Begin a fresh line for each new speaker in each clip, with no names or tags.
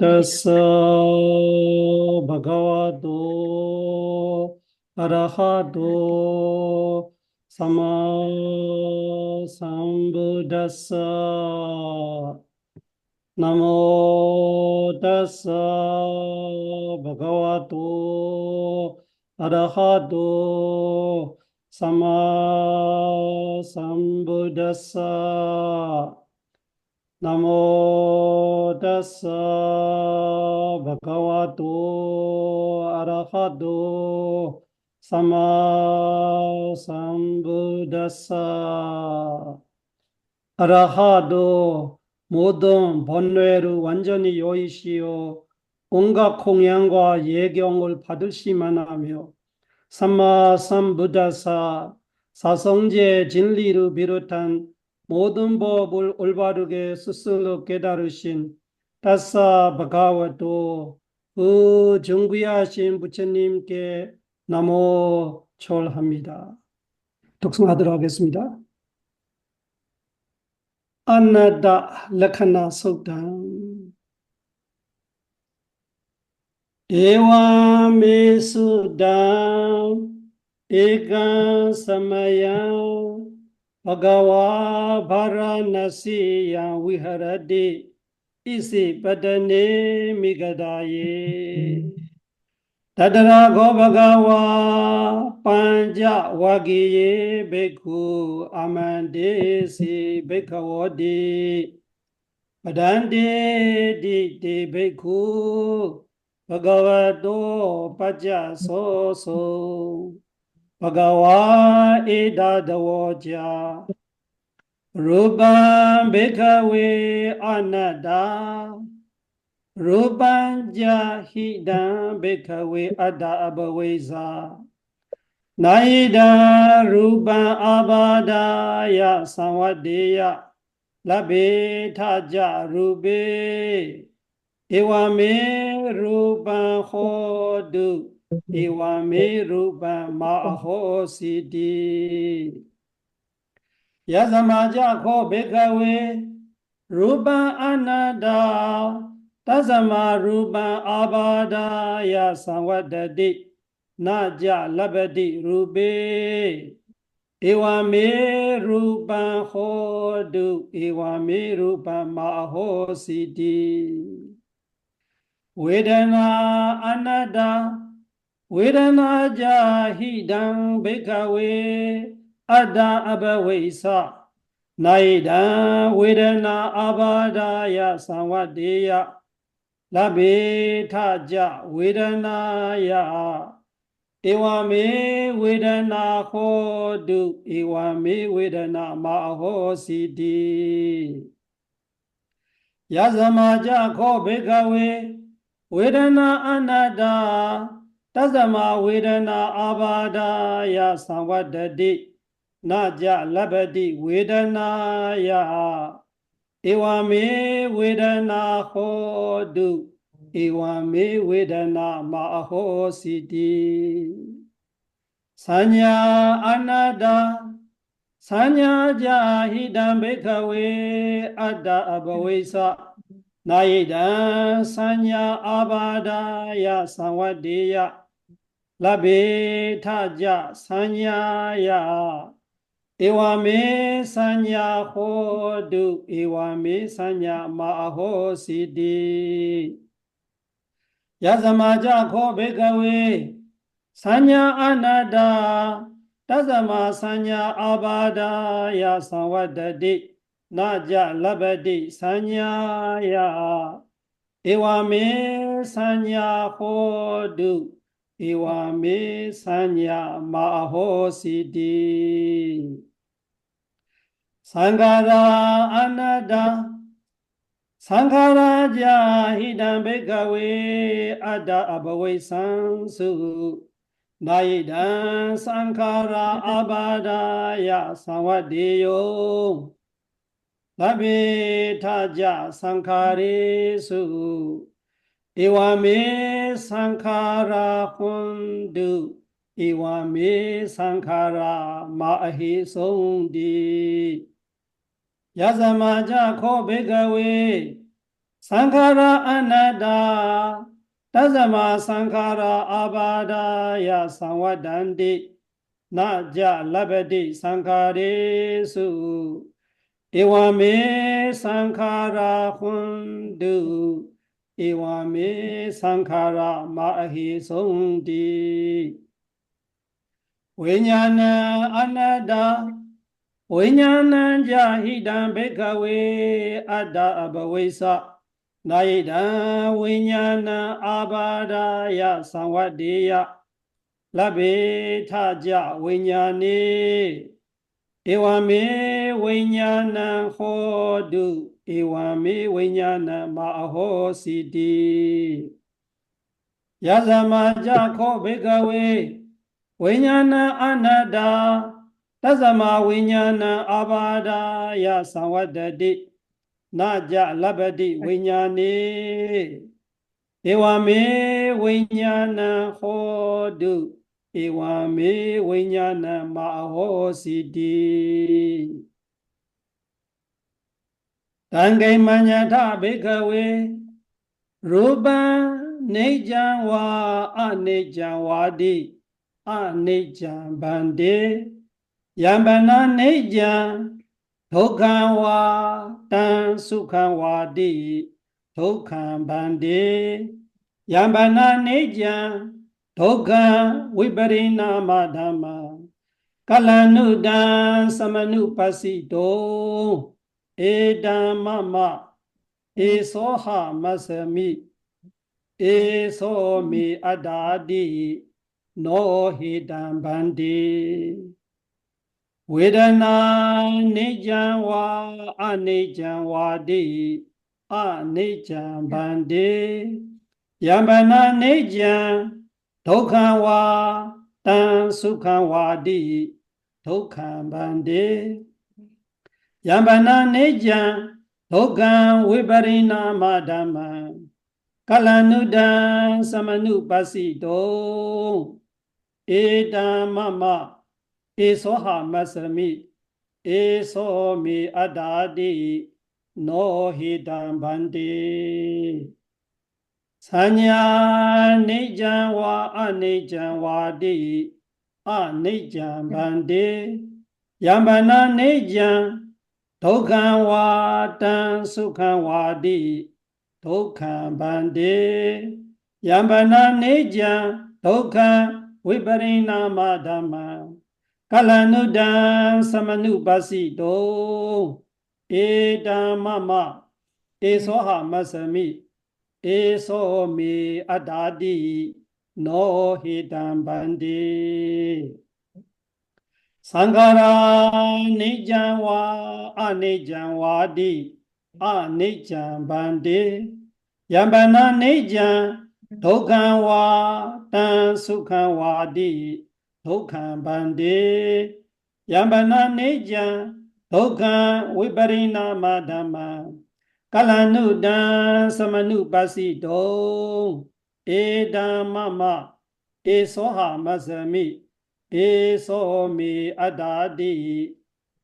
තස්ස භගවතෝ අරහතෝ සම්මා සම්බුද්දස්ස නමෝ තස්ස භගවතෝ අරහතෝ සම්මා සම්බුද්දස්ස නමෝ තස්ස භගවතෝ අරහතෝ සම්මා සම්බුද්දස්ස අරහතෝ 모든 번뇌를 완전히 여의시오 온갖 공양과 예경을 받으시만 하며 삼마 삼부다사 사성제 진리를 비롯한 모든 법을 올바르게 스스로 깨달으신 다사 바가와도 그 정귀하신 부처님께 나모 절합니다. 독송하도록 하겠습니다. 아나다 라카나 속담 에와메수담 에간 사마양 Bhagava Varanasiya Viharade Isi Padane Migadaye Tadara Go Bhagava Panja Wagiye Bhikkhu Amande Si Bhikkhavode Padande Dite Bhikkhu Bhagavato Paja So Bhagava Edadawoja Rupam Bhikkhave Anada Rupam Jahidam Bhikkhave Ada Abhavesa Naida Rupam Abadaya Samvadeya Labe Taja Rube Ewame Rupam Hodu Ewame rupa maho siddhi Yasamaja ko bhikkhave rupa anada Tasama rupa abadaya samvadati Naja labati rube Ewame rupa hodu Ewame rupa maho siddhi Vedana anada Vedana jahidam bhikkhave adda abhavesa Naidam vedana abadaya samvadeya Labe taja vedanaya Ewame vedana hodu Ewame vedana maho siddhi Yasamaja ko bhikkhave Vedana anada Tasama Vedana Abadaya Samvadati Naja Labati Vedanaya Ewame Vedana Hodu Ewame Vedana Maho Siddhi Sanya Anada Sanya Jahidam Bhikkhave Adda Abhavesa Naidam Sanya Abadaya Samvadeya Labe Taja Sanyaya Ewame Sanya Hodu Ewame Sanya Maho Siddhi Yasamaja Ko Bhikkhave Sanya Anada Tasama Sanya Abadaya Samvadati Naja Labati Sanyaya Ewame Sanya Hodu Ewame Sanya Maho Siddhi Sanghara Anada Sanghara Jahidam Bhikkhave Adda Abhavesansu Naidam Sanghara Abadaya Samvadeyo Labe taja sankharesu Ewame sankhara hundu Ewame sankhara mahi sondi Yasamaja ko bhikkhave Sankhara anada tazama sankhara abadaya samvadandi naja labadi sankharesu Ewame sankhara hundu Ewame sankhara maahi sundi Vinyana anada Vinyana jahidam bhikkhave adda abhavesa Naida vinyana abadaya samvadeya labbe thaja vinyane Ewame vinyana hodu Ewame vinyana maho siddhi Yazama jakho bhikkhave vinyana anada Tazama vinyana abadaya samvadadi Naja labadi vinyane Ewame vinyana hodu Ewame vinyana maho siddhi Tangai manyata bhikkhave Rupa nejan wa anejan wadi Anejan bande Yambana nejan Dukhan wa tan sukhan wadi Dukhan bande Yambana nejan Dukhan viparinama dhamma Kalanudan samanupasito Edam mama Esoha masami Esomi adadi No hidam bande Vedana nijan wa anijan wadi anijan bande Yambana nijan dukhan wa tan sukhan wadi dukhan bande Yambana nijan dukhan viparinama dhamma Kalanudan samanupasito Edam mama Esoha masami Esomi adadi No hidam bande Sanya nijan wa anijan wadi Anijan bande Yambana nijan Dukhan wa tan sukhan wadi Dukhan bande Yambana nijan Dukhan viparinama dhamma Kalanudan samanupasito Edam mama Esoha masami Esomi adadi No hidam bande Sankhara nijan wa anijan wadi Anijan bande Yambana nijan Dukhan wa tan sukhan wadi Dukhan bande Yambana nijan Dukhan viparinama dhamma Kalanudan samanupasito Edam mama Esoha masami Esomi adadi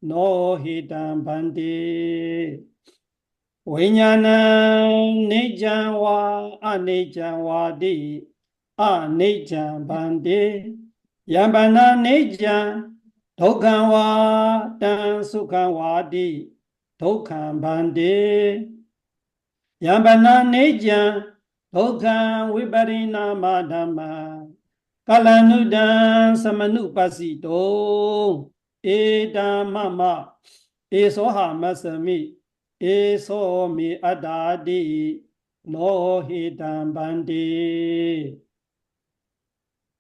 No hidam bande Vinyana nijan wa anijan wadi Anijan bande Yambana nijan Dukhan wa tan sukhan wadi Dukhan bande Yambana nijan Dukhan viparinama dhamma Kalanudan samanupasito Edam mama Esoha masami Esomi adadi No hidam bande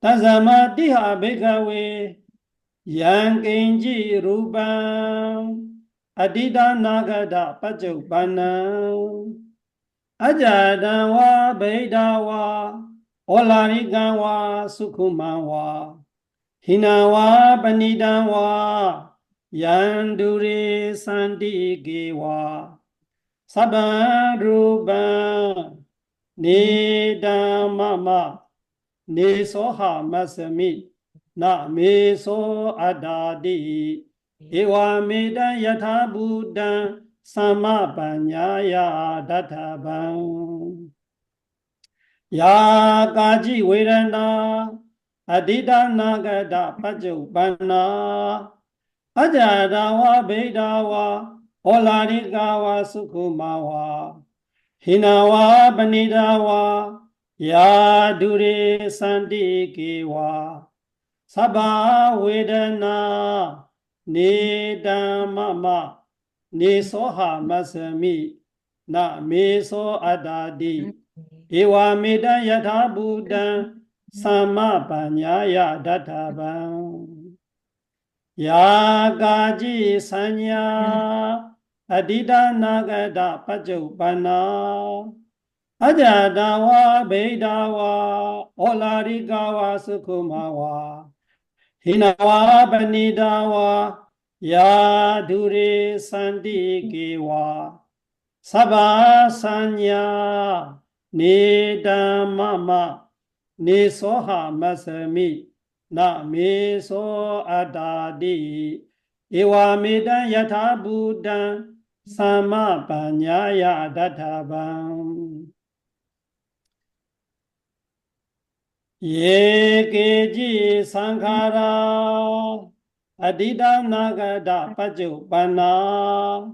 Tazama diha bhikkhave Yankinji rupam Adida nagada pacuppanam Ajadan wa beda wa Olarigan wa sukhuman wa Hina wa panidan wa Yandure sandike wa Sabban rupam Nedam mama Nesoha masami Na meso adadi Ewa medan yatha buddhan Samapanyaya Databang Ya Kaji Vedana Adida Nagada Pajupana Ajadawa Bedawa Olarikawa Sukumawa Hinawa Banidawa Ya Dure Sandikewa Sabha Vedana Nidamama Nisoha Masami Na Meso Adadi Ewa Meda Yatha Buddha Samapanyaya Databang Ya Gaji Sanya Adida Nagada Pajupana Ajadawa Bedawa Olarikawa Sukumawa Hinawa Banidawa Ya Dure Sandikewa Sabha Sanya Nidamama Nisoha Masami Na Meso Adadi Ewa Meda Yatha Buddha Samapanyaya Databang Ye keji sankhara adida nagada pajupana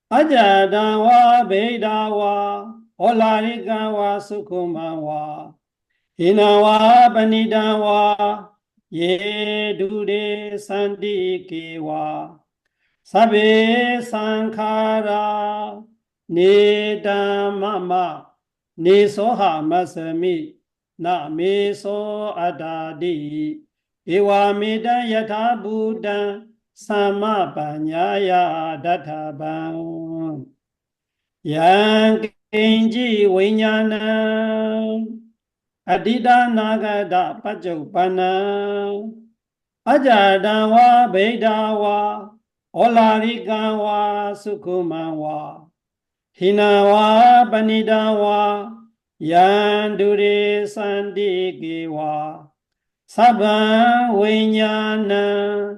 ajadawa bedawa olarikawa sukumawa hinawa banidawa ye dure sandikewa sabe sankhara nidamama nisoha masami Na meso adadi Ewa meda yatha buddha Samapanyaya databang Yang kenji vinyana Adida nagada pajupana Ajadawa bedawa Olarikawa sukumawa Hinawa banidawa Yandure Sandikewa Sabha Vinyana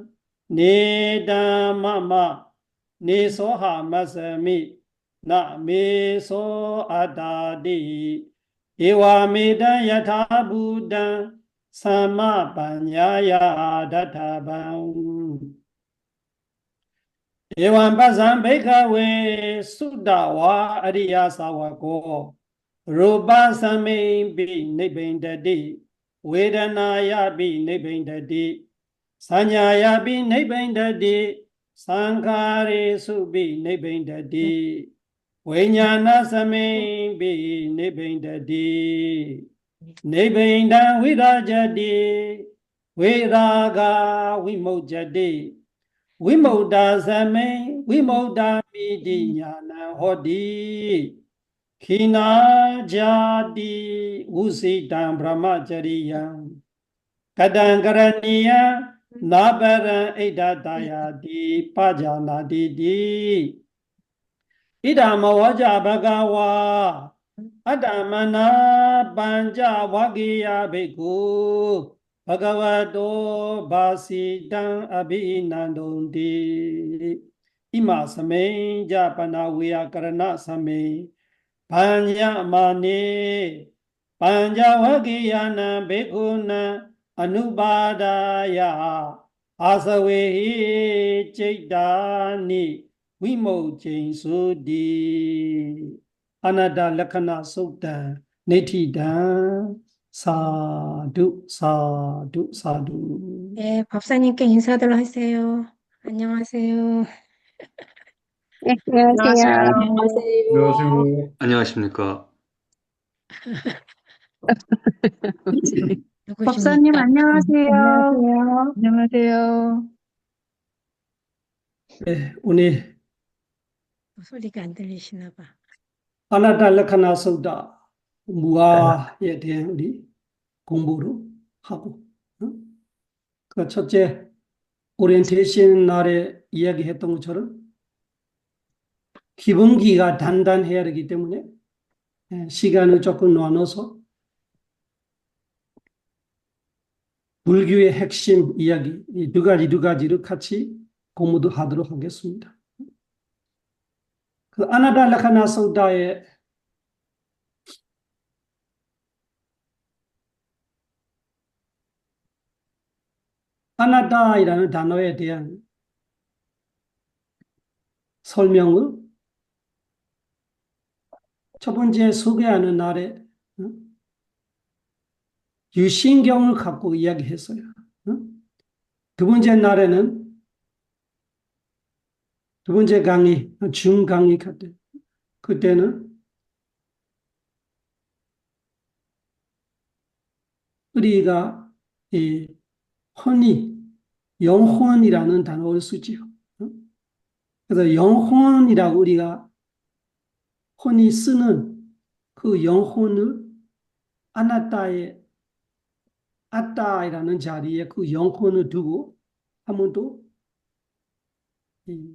Nidamama Nisoha Masami Na Meso Adadi Ewa Meda Yatha Buddha Samapanyaya Databang Ewan Pasam Bhikkhave Suddawa Ariya Sawako Rupa Samimpi Nibbindati Vedanayapi Nibbindati Sanyayapi Nibbindati Sankhare Supi Nibbindati Vijnana Samimpi Nibbindati Nibbinda Virajati Viraga Vimojati Vimodha Same Vimodha Midi Jnana Hodi Khina Jadi Usitam Brahmachariyam Kadankaraniya Nabaran Idatayati Pajanadidi Idama Vaja Bhagawa Adamana Panja Vagiya Bhikkhu Bhagavato Bhasidam Abhinandondi Ima Same Japana Vyakarana Same Panya Mane Panja Vagiyana Bhikkhuna Anubadaya Asavehi Chaitani Vimojjain Sudi Anada Lakhana Sutta Nithidan Sadhu Sadhu Sadhu
네, 법사님께 인사들 하세요. 안녕하세요.
네, 안녕하세요.
안녕하세요.
안녕하십니까.
법사님,
누구십니까?
안녕하세요.
안녕하세요.
네, 오늘
소리가 안 들리시나 봐.
아나다 라카나 소다 무아에 대한 우리 공부를 하고 그 첫째 오리엔테이션 날에 이야기했던 것처럼 기본기가 단단해야 되기 때문에 시간을 조금 나눠서 불교의 핵심 이야기 이 두 가지를 같이 공부도 하도록 하겠습니다. 그 아나다 라카나 소다의 아나다이라는 단어에 대한 설명을 첫 번째 소개하는 날에 유신경을 갖고 이야기했어요. 두 번째 날에는 두 번째 강의, 중강의 그때는 우리가 이 혼이 영혼이라는 단어를 쓰지요. 그래서 영혼이라고 우리가 혼이 쓰는 그 영혼을 아따이라는 자리에 그 영혼을 두고 한 번 더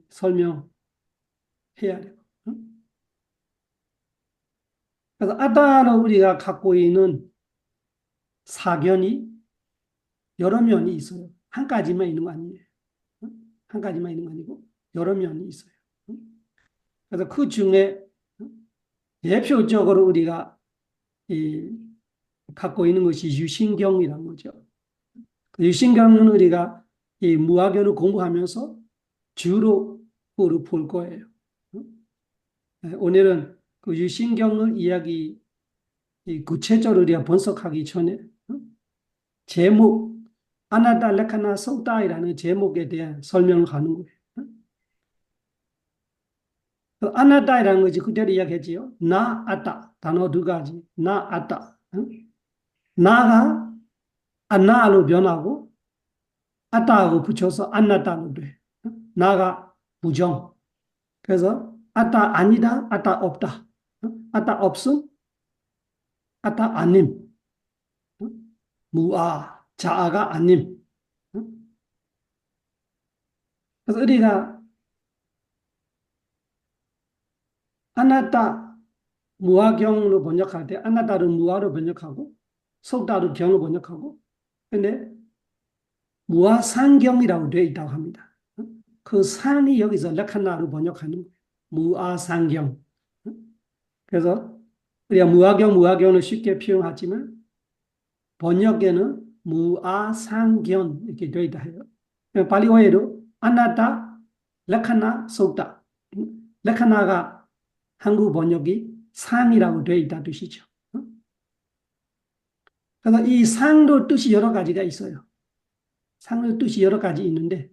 설명해야 돼요. 그래서 아따로 우리가 갖고 있는 사견이 여러 면이 있어요. 한 가지만 있는 거 아니에요. 한 가지만 있는 거 아니고 여러 면이 있어요. 그래서 그 중에 대표적으로 우리가 갖고 있는 것이 유신경이라는 거죠. 유신경은 우리가 이 무학연을 공부하면서 주로 그걸 볼 거예요. 오늘은 그 유신경을 구체적으로 우리가 분석하기 전에 제목 아나다 레카나 소다이라는 제목에 대한 설명을 하는 거예요. 그 아나다이라는 것이 그대로 이야기했지요. 나 아따 단어 두 가지. 나 아따 나가 안나로 변하고 아따하고 붙여서 안나따로 돼. 나가 부정. 그래서 아따 아니다, 아따 없다. 아따 없음, 아따 아님. 무아, 자아가 아님. 그래서 우리가 아나따 무아경으로 번역할 때 아나따를 무아로 번역하고 속다를 경으로 번역하고 근데 무아상경이라고 되어 있다고 합니다. 그 상이 여기서 레카나로 번역하는 거예요. 무아상경. 그래서 우리가 무아경을 쉽게 표현하지만 번역에는 무아상견 이렇게 되어 있다 해요. 발리어로 아나타, 레카나, 속다. 레카나가 한국 번역이 상이라고 되어 있다 뜻이죠. 그래서 이 상도 뜻이 여러 가지가 있어요. 상의 뜻이 여러 가지 있는데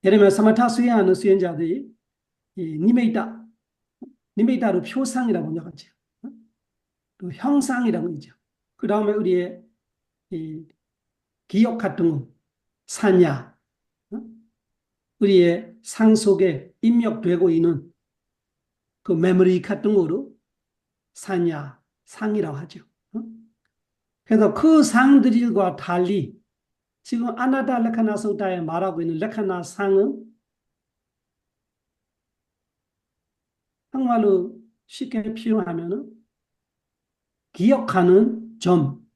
예를 들면 사마타 수행하는 수행자들이 니메이다로 표상이라고 번역하죠. 또 형상이라고 있죠. 그 다음에 우리의 기억 같은 거, 사냐, 우리의 상 속에 입력되고 있는 그 메모리 같은 거로 사냐, 상이라고 하죠. 그래서 그 상들과 달리 지금 아나다 레카나 소다에 말하고 있는 레카나 상은 한말로 쉽게 표현하면은 기억하는 점.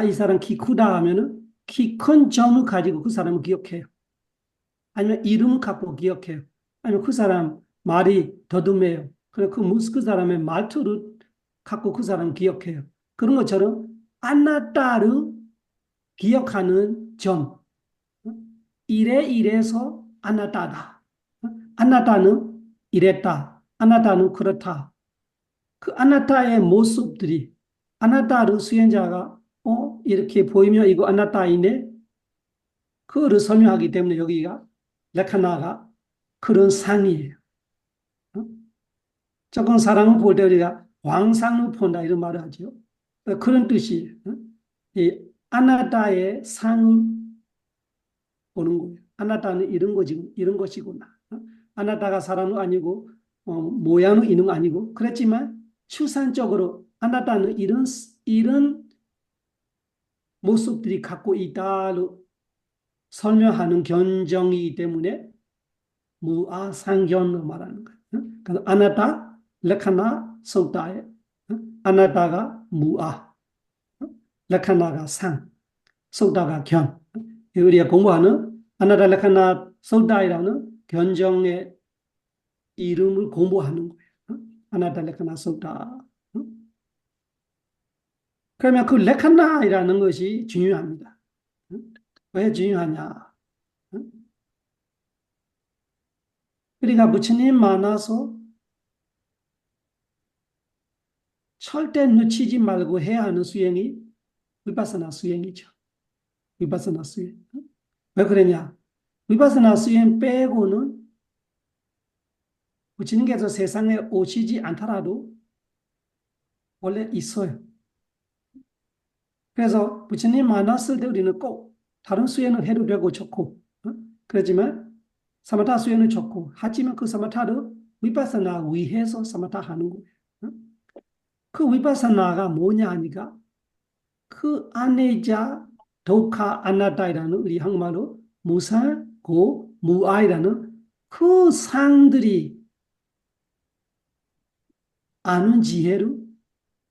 이 사람 키 크다 하면은 키 큰 점을 가지고 그 사람을 기억해요. 아니면 이름을 갖고 기억해요. 아니면 그 사람 말이 더듬해요. 그 사람의 말투를 갖고 그 사람 기억해요. 그런 것처럼 아나따를 기억하는 점. 이래서 아나따다. 아나따는 이랬다. 아나따는 그렇다. 그 아나따의 모습들이 아나따를 수행자가 이렇게 보이면 이거 아나따이네. 그거를 설명하기 때문에 여기가 레카나가 그런 상이에요. 조금 사람을 볼 때 우리가 왕상을 본다 이런 말을 하죠. 그런 뜻이에요. 이 아나따의 상을 보는 거예요. 아나따는 이런 것이구나. 아나따가 사람은 아니고 모양은 있는 거 아니고 그렇지만 추상적으로 아나따는 이런 모습들이 갖고 있다로 설명하는 견정이기 때문에 무아상견으로 말하는 거예요. 그래서 아나따, 레카나, 속다에 아나따가 무아, 레카나가 상, 속다가 견. 우리가 공부하는 아나따, 레카나, 속다이라는 견정의 이름을 공부하는 거예요. 아나타 레카나 속다. 그러면 그 레카나이라는 것이 중요합니다. 왜 중요하냐? 그러니까 부처님 만나서 절대 놓치지 말고 해야 하는 수행이 위파사나 수행이죠. 위파사나 수행. 왜 그러냐? 위파사나 수행 빼고는 부처님께서 세상에 오시지 않더라도 원래 있어요. 그래서 부처님 만났을 때 우리는 꼭 다른 수행을 해도 되고 좋고, 그렇지만 사마타 수행은 좋고, 하지만 그 사마타를 위파사나 위해서 사마타 하는 거예요. 그 위파사나가 뭐냐 하니까 그 아내자 도카 아나타이라는 우리 한국말로 무상고 무아이라는 그 상들이 아는 지혜를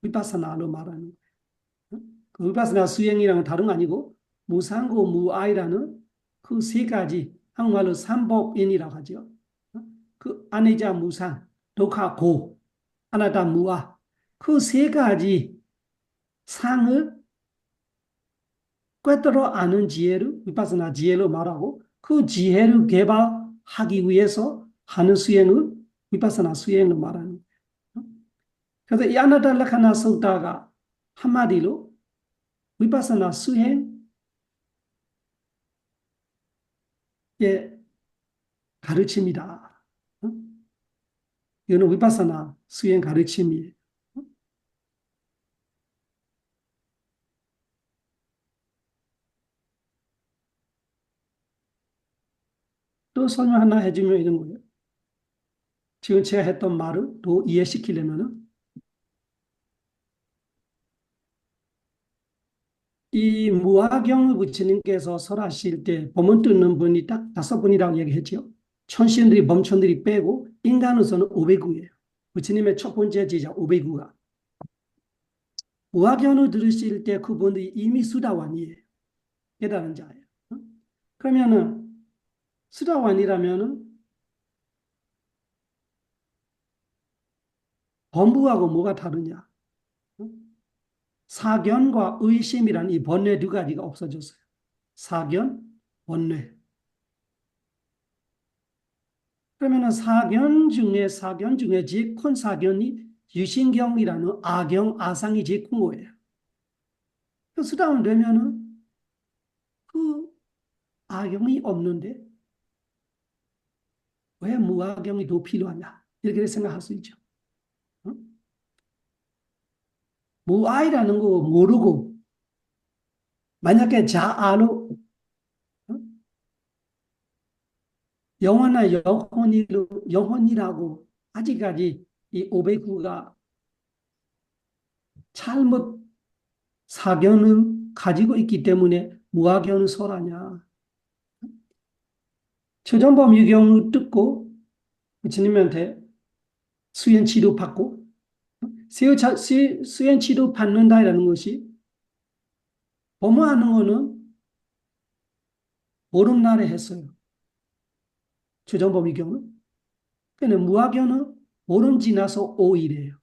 위파사나로 말하는 거예요. 그 위파사나 수행이랑은 다른 거 아니고 무상고 무아이라는 그 세 가지 한국말로 삼법인이라고 하죠. 그 아내자 무상, 도카 고, 아나타 무아 그 세 가지 상을 꿰뚫어 아는 지혜를 위파사나 지혜로 말하고 그 지혜를 개발하기 위해서 하는 수행을 위파사나 수행으로 말하는 거예요. 그래서 이 아나탈라카나 소타가 한마디로 위파사나 수행의 가르침이다. 이거는 위파사나 수행 가르침이에요. 또 설명 하나 해주면 이런 거예요. 지금 제가 했던 말을 더 이해시키려면은 이 무화경 부처님께서 설하실 때 법문 듣는 분이 딱 5분이라고 얘기했죠. 천신들이 범천들이 빼고 인간으로서는 500구예요. 부처님의 첫 번째 제자 500구가. 무화경을 들으실 때 그분들이 이미 수다완이에요. 깨달은 자예요. 그러면은 수다완이라면은 범부하고 뭐가 다르냐? 사견과 의심이라는 이 번뇌 두 가지가 없어졌어요. 사견, 번뇌. 그러면 사견 중에 제일 큰 사견이 유신경이라는 아경, 아상이 제일 큰 거예요. 그 수다원 되면은 그 아경이 없는데 왜 무아경이 더 필요하냐? 이렇게 생각할 수 있죠. 무아이라는 거 모르고 만약에 자아로 영원한 영혼이라고 아직까지 이 509가 잘못 사견을 가지고 있기 때문에 무아견을 설하냐. 최전범 유경을 듣고 부처님한테 수행 치료 받고 수행 치료 받는다라는 것이 범하는 거는 보름날에 했어요. 최전범 유경은. 근데 무아견은 보름 지나서 5일이에요.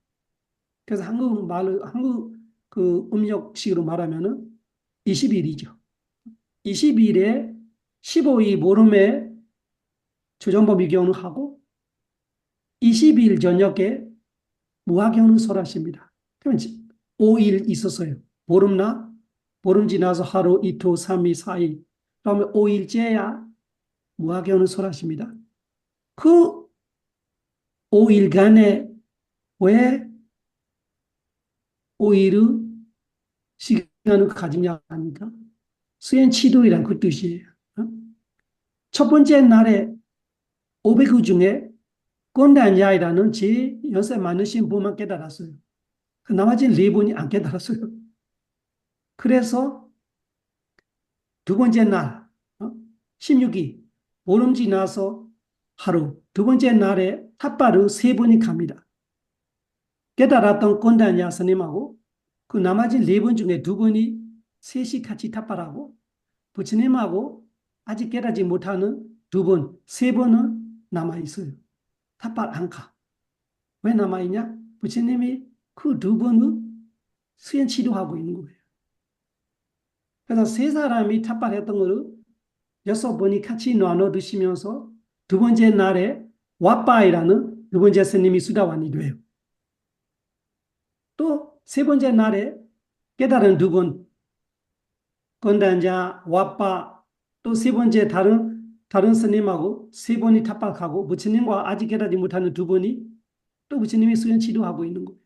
그래서 한국 그 음력식으로 말하면은 20일이죠. 20일에 15일 보름에 최전범 유경을 하고 20일 저녁에 무화경을 설하십니다. 그러면 5일 있었어요. 보름 지나서 하루, 이틀, 3일, 4일. 그러면 5일째야 무화경을 설하십니다. 그 5일간에 왜 5일의 시간을 가지냐 하니까 수행 치도이란 그 뜻이에요. 첫 번째 날에 500일 중에 꼰단야이라는 제 연세 많으신 분만 깨달았어요. 나머지 4분이 안 깨달았어요. 그래서 두 번째 날 16일 보름 지나서 하루 두 번째 날에 탑바르 3분이 갑니다. 깨달았던 꼰단야 스님하고 그 나머지 4분 중에 2분이 셋이 같이 탑바라고 부처님하고 아직 깨닫지 못하는 2분, 3분은 남아있어요. 탑발 안 가. 왜 남아있냐? 부처님이 그 두 번을 수행 치료하고 있는 거예요. 그래서 세 사람이 탑발했던 거를 6번이 같이 나눠 드시면서 두 번째 날에 왓바이라는 두 번째 스님이 수다원이 돼요. 또 세 번째 날에 깨달은 두 분, 건단자, 왓바, 또 세 번째 다른 스님하고 세 번이 탑박하고 부처님과 아직 깨닫지 못하는 두 분이 또 부처님이 수행 치료하고 있는 거예요.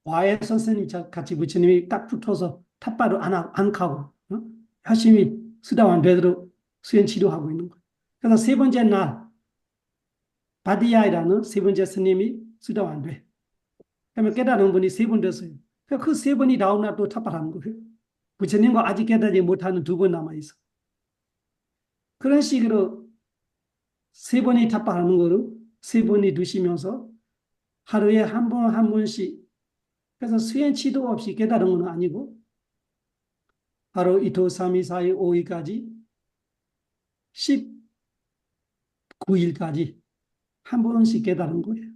와해 선생님 같이 부처님이 딱 붙어서 탑바를 안 가고 열심히 수다원 되도록 수행 치료하고 있는 거예요. 그래서 세 번째 날 바디야이라는 세 번째 스님이 수다원 돼. 그러면 깨달은 분이 세 분 됐어요. 그 세 분이 다음 날 또 탑발하는 거예요. 부처님과 아직 깨닫지 못하는 두 분 남아있어. 그런 식으로 세 번이 탑발하는 거를 세 번이 두시면서 하루에 한 번 한 번씩, 그래서 수행 치도 없이 깨달은 건 아니고 하루 이토 3, 2, 4, 2, 5일까지 19일까지 한 번씩 깨달은 거예요.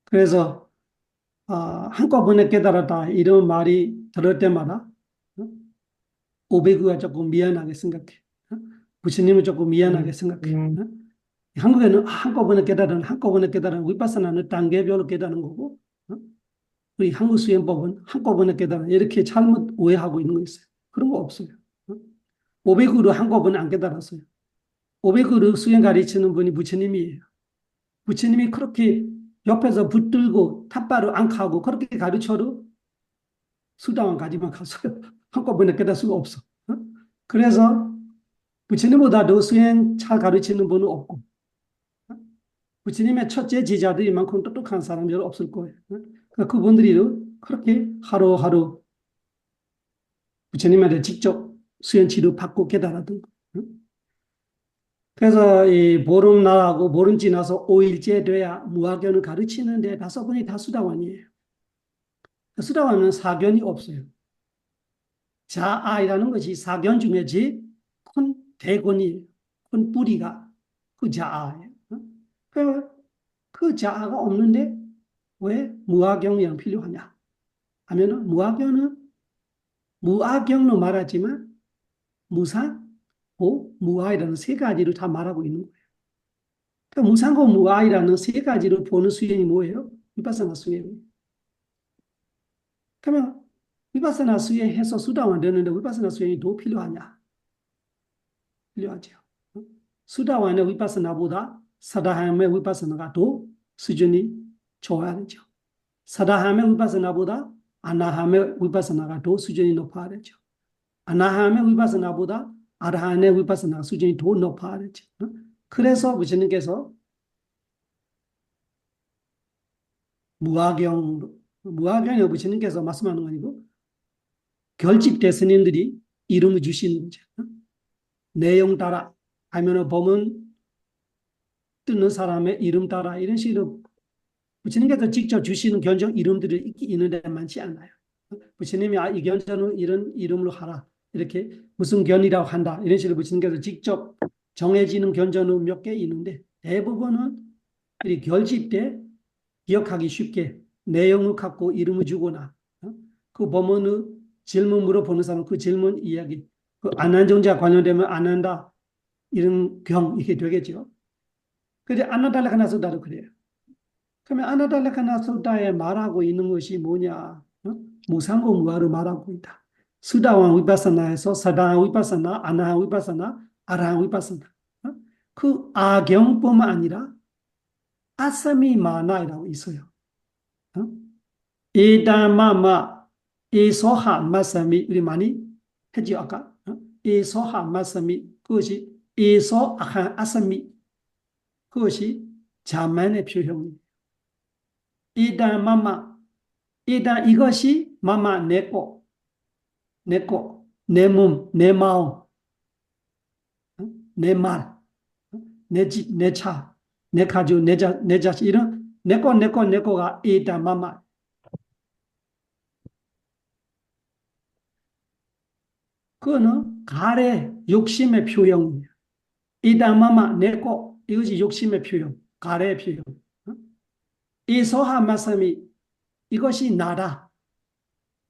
그래서 한꺼번에 깨달았다 이런 말이 들을 때마다 오베그가 조금 미안하게 생각해. 부처님은 조금 미안하게 생각해. 한국에는 한꺼번에 깨달은 위파사나는 단계별로 깨달은 거고 우리 한국 수행법은 한꺼번에 깨달은 이렇게 잘못 오해하고 있는 거 있어요. 그런 거 없어요. 500으로 한꺼번에 안 깨달았어요. 500으로 수행 가르치는 분이 부처님이에요. 부처님이 그렇게 옆에서 붙들고 탑바로 안 가고 그렇게 가르쳐도 수다원까지만 갔어요. 한꺼번에 깨달을 수가 없어. 그래서 부처님보다도 수행 잘 가르치는 분은 없고 부처님의 첫째 제자들이만큼 똑똑한 사람이 없을 거예요. 그러니까 그분들이 그렇게 하루하루 부처님한테 직접 수행 치료 받고 깨달았던 거예요. 그래서 이 보름날하고 보름 지나서 5일째 돼야 무학견을 가르치는데 5분이 다 수다원이에요. 수다원은 사견이 없어요. 자아이라는 것이 사견 중에 제일 큰 대권이에요. 큰 뿌리가 그 자아예요. 그 자아가 없는데 왜 무학경이 필요하냐 하면 무학경로 말하지만 무상, 고, 무아이라는 세 가지를 다 말하고 있는 거예요. 그러니까 무상고 무아이라는 세 가지를 보는 수행이 뭐예요? 위파사나 수행이에요. 그러면 위파사나 수행해서 수다원 되는데 위파사나 수행이 더 필요하냐? 필요하죠. 수다원의 위파사나보다 사다함의 위파사나가 더 수준이 좋아야 되죠. 사다함의 위파사나보다 아나함의 위파사나가 더 수준이 높아야 되죠. 아나함의 위파사나보다 아라한의 위파사나 수준이 더 높아야 되죠. 그래서 부처님께서 무화경에 부처님께서 말씀하는 거 아니고 결집대 스님들이 이름을 주시는 거죠. 내용 따라 하면은 보면 뜨는 사람의 이름 따라 이런 식으로 부처님께서 직접 주시는 견적 이름들이 있는데 많지 않아요. 부처님이 이 견적은 이런 이름으로 하라. 이렇게 무슨 견이라고 한다. 이런 식으로 부처님께서 직접 정해지는 견적은 몇 개 있는데 대부분은 이 결집 때 기억하기 쉽게 내용을 갖고 이름을 주거나 그 보면은 질문 물어보는 사람 그 질문 이야기 그 안한정자 관련되면 안 한다 이런 경 이게 되겠죠. 그런데 아나달라카나 소다도 그래요. 그러면 아나달라카나 소다에 말하고 있는 것이 뭐냐? 무상고 무아를 말하고 있다. 수다왕 위파사나에서 사다왕 위파사나, 아나왕 위파사나, 아라왕 위파사나. 그 아경뿐만 아니라 아사미 마나이라고 있어요. 에다마마 에소하 마사미 우리 많이 했죠 아까. 에소하 마사미 그것이 에소 아사미 그것이 자만의 표현입니다. 에다마마 에다 이것이 마마 내꺼 내 몸, 내 마음, 내 말, 내 집, 내 차, 내 가족, 내 자식 이런 내꺼가 에다 마마. 그거는 가래 욕심의 표현이에요. 이다마마 내거 이것이 욕심의 표현, 가래의 표현. 이 소하 말씀이 이것이 나다.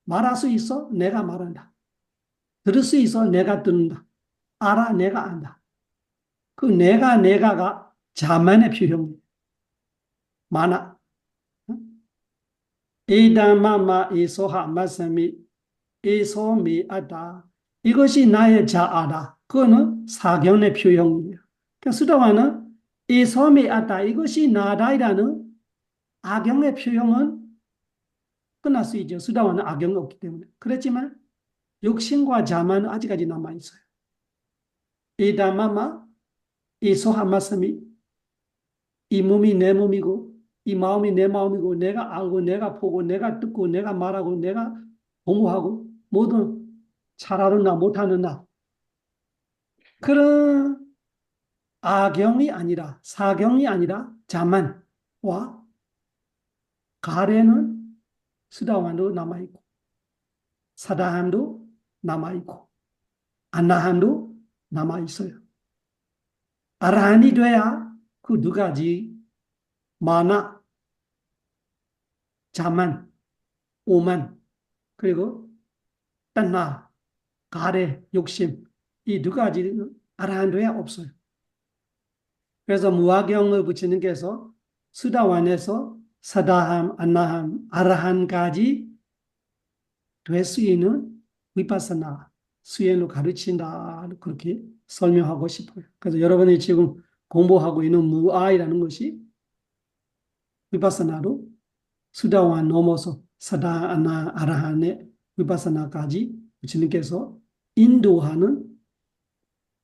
말할 수 있어? 내가 말한다. 들을 수 있어? 내가 듣는다. 알아? 내가 안다. 그 내가가 자만의 표현이에요. 많아. 이다마마 이 소하 말씀이 이 소미 아다. 이것이 나의 자아다. 그거는 사견의 표현이에요. 그러니까 수도와는 이 소미 아다. 이것이 나다이라는 악영의 표현은 끝날 수 있죠. 수다와는 악영이 없기 때문에. 그렇지만 욕심과 자만은 아직까지 남아있어요. 이다마마 이 소한 말씀이 이 몸이 내 몸이고 이 마음이 내 마음이고 내가 알고 내가 보고 내가 듣고 내가 말하고 내가 공부하고 모든 잘하는 나 못하는 나 그런 악영이 아니라 사경이 아니라 자만과 가래는 수다완도 남아있고 사다함도 남아있고 안나함도 남아있어요. 아라한이 돼야 그 두 가지 마나, 자만, 오만 그리고 딴나, 가래, 욕심 이 두 가지 아라한 돼야 없어요. 그래서 무화경을 부처님께서 수다완에서 사다함, 안나함, 아라한까지 될 수 있는 위파사나 수행을 가르친다 그렇게 설명하고 싶어요. 그래서 여러분이 지금 공부하고 있는 무아이라는 것이 위파사나로 수다완 넘어서 사다, 안나, 아라한의 위파사나까지 부처님께서 인도하는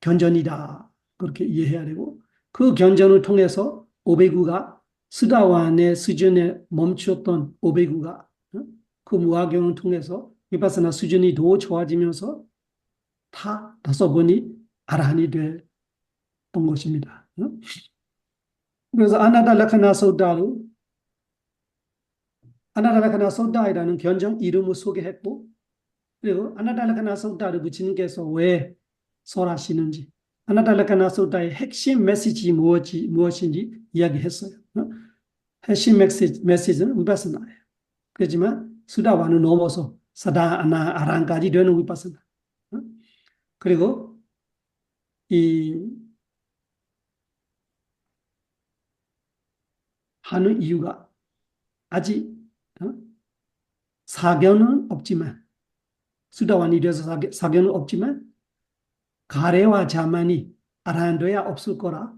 견전이다 그렇게 이해해야 되고 그 견전을 통해서 오배구가 수다완의 수준에 멈추었던 오배구가 그 무화경을 통해서 위파사나 수준이 더 좋아지면서 다 다섯 번이 아라한이 됐던 것입니다. 그래서 아나달라카나 소다이라는 견정 이름을 소개했고 그리고 아나달라카나 소다를 부처님께서 왜 설하시는지 아나달라카나 소다의 핵심 메시지 무엇인지 이야기했어요. 핵심 메시지는 위파사나예요. 그렇지만 수다완을 넘어서 사다, 아나, 아란까지 되는 위파사나. 그리고 이 하는 이유가 아직 사견은 없지만 수다완이 돼서 사견은 없지만 가래와 자만이 아라한도야 없을 거라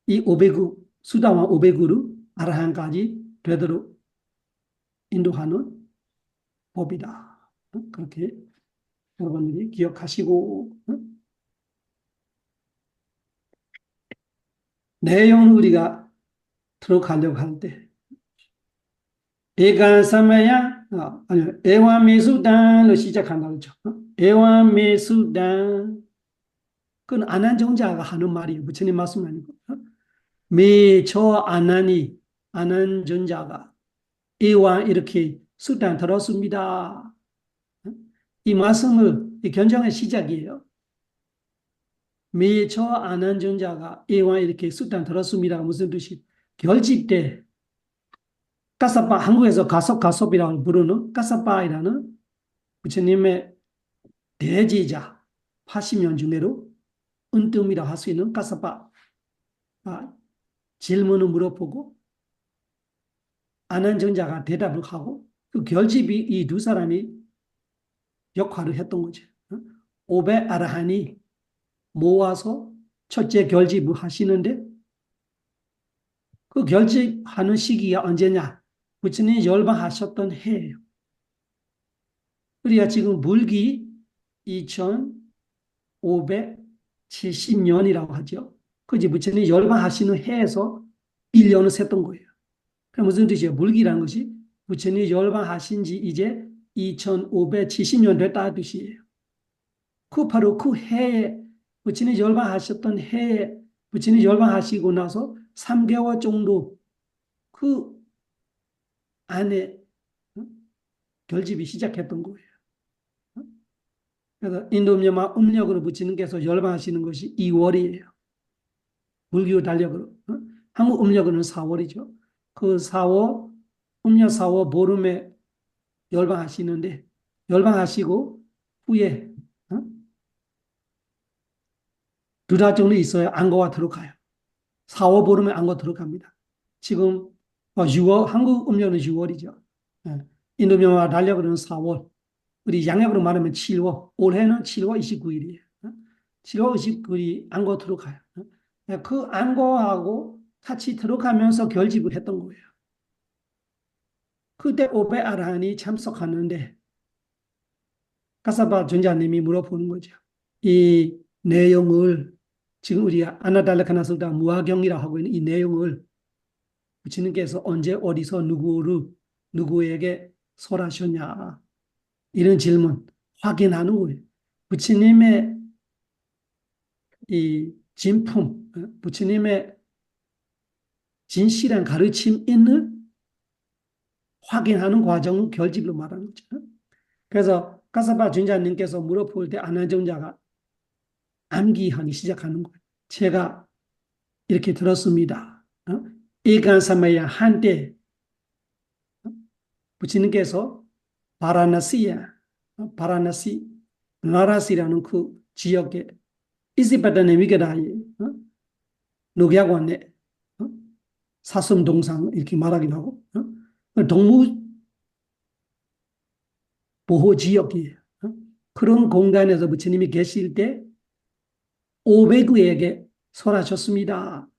이 오배구 수다완 오배구를 아라한까지 되도록 인도하는 법이다. 그렇게 여러분들이 기억하시고 내용을 우리가 들어가려고 할 때 에간사마야 아니요 에와메수단로 시작한다 그렇죠. 에와메수단 그건 아난정자가 하는 말이에요. 부처님 말씀 아니고 메저 아난이 아난정자가 에와 이렇게 수단 들었습니다. 이 말씀을 이 견정의 시작이에요. 메저 아난정자가 에와 이렇게 수단 들었습니다. 무슨 뜻이 결집 때 까사빠 한국에서 가섭이라고 부르는 까사빠이라는 부처님의 대제자 80년 중에로 은뜸이라 할 수 있는 까사빠 질문을 물어보고 아난정자가 대답을 하고 그 결집이 이 두 사람이 역할을 했던 거죠. 500 아라한이 모아서 첫째 결집을 하시는데 그 결집하는 시기가 언제냐? 부처님이 열반하셨던 해예요. 우리가 지금 물기 2570년이라고 하죠. 그지 부처님이 열반하시는 해에서 1년을 셌던 거예요. 그 무슨 뜻이에요? 물기라는 것이 부처님이 열반하신 지 이제 2570년 됐다는 뜻이에요. 그 바로 그 해에 부처님이 열반하셨던 해에 부처님이 열반하시고 나서 3개월 정도 그 안에 결집이 시작했던 거예요. 그래서 인도음력으로 부처님께서 열반하시는 것이 2월이에요. 불교 달력으로. 한국 음력으로는 4월이죠. 그 4월, 음력 4월 보름에 열방하시는데, 열방하시고 후에 두 달 정도 있어야 안거가 들어가요. 4월 보름에 안거 들어갑니다. 지금 6월, 한국 음력은 6월이죠. 인도명화 달력으로는 4월, 우리 양력으로 말하면 7월, 올해는 7월 29일이에요. 7월 29일이 안거 들어가요. 그 안거하고 같이 들어가면서 결집을 했던 거예요. 그때 오베 아라한이 참석하는데 가사바 존자님이 물어보는 거죠. 이 내용을 지금 우리 아나달라카나스다 무화경이라고 하고 있는 이 내용을 부처님께서 언제 어디서 누구에게 설하셨냐 이런 질문 확인하는 거예요. 부처님의 이 진품, 부처님의 진실한 가르침 있는 확인하는 과정을 결집으로 말하는 거죠. 그래서 가사바 존자님께서 물어볼 때 아나존자가 암기하기 시작하는 거예요. 제가 이렇게 들었습니다. 일간삼아야 한때 부처님께서 바라나시, 나라시라는 그 지역에 이시바다네 위게다에 녹약원에 사슴동상 이렇게 말하기도 하고 동물 보호 지역이에요. 그런 공간에서 부처님이 계실 때 500위에게 설하셨습니다.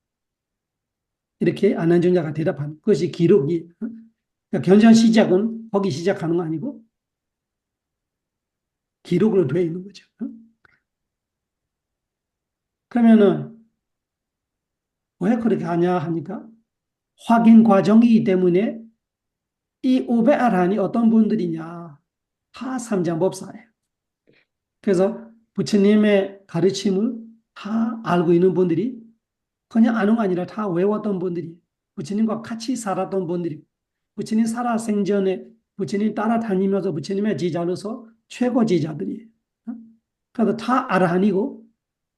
이렇게 아난존자가 대답하는 그것이 기록이. 그러니까 견전 시작은 거기 시작하는 거 아니고 기록으로 되어 있는 거죠. 그러면은 왜 그렇게 하냐 하니까 확인 과정이기 때문에 이 오베아란이 어떤 분들이냐 다 삼장법사예요. 그래서 부처님의 가르침을 다 알고 있는 분들이 그냥 아는 거 아니라 다 외웠던 분들이 부처님과 같이 살았던 분들이 부처님 살아 생전에 부처님 따라다니면서 부처님의 제자로서 최고 제자들이에요. 그래서 다 아라한이고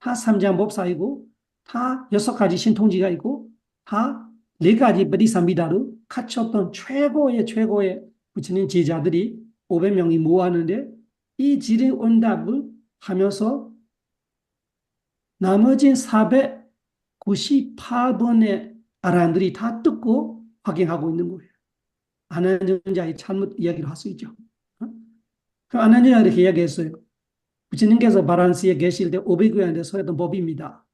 다 삼장법사이고 다 6가지 신통지가 있고 다 4가지 버디사미다로 갖췄던 최고의 부처님 제자들이 500명이 모았는데 이 질의응답을 하면서 나머지 498번의 아라한들이 다 듣고 확인하고 있는 거예요. 아난존자의 잘못 이야기를 할 수 있죠. 그럼 아난존자가 이렇게 이야기했어요. 부처님께서 바란시에 계실 때 500위안에 서했던 법입니다.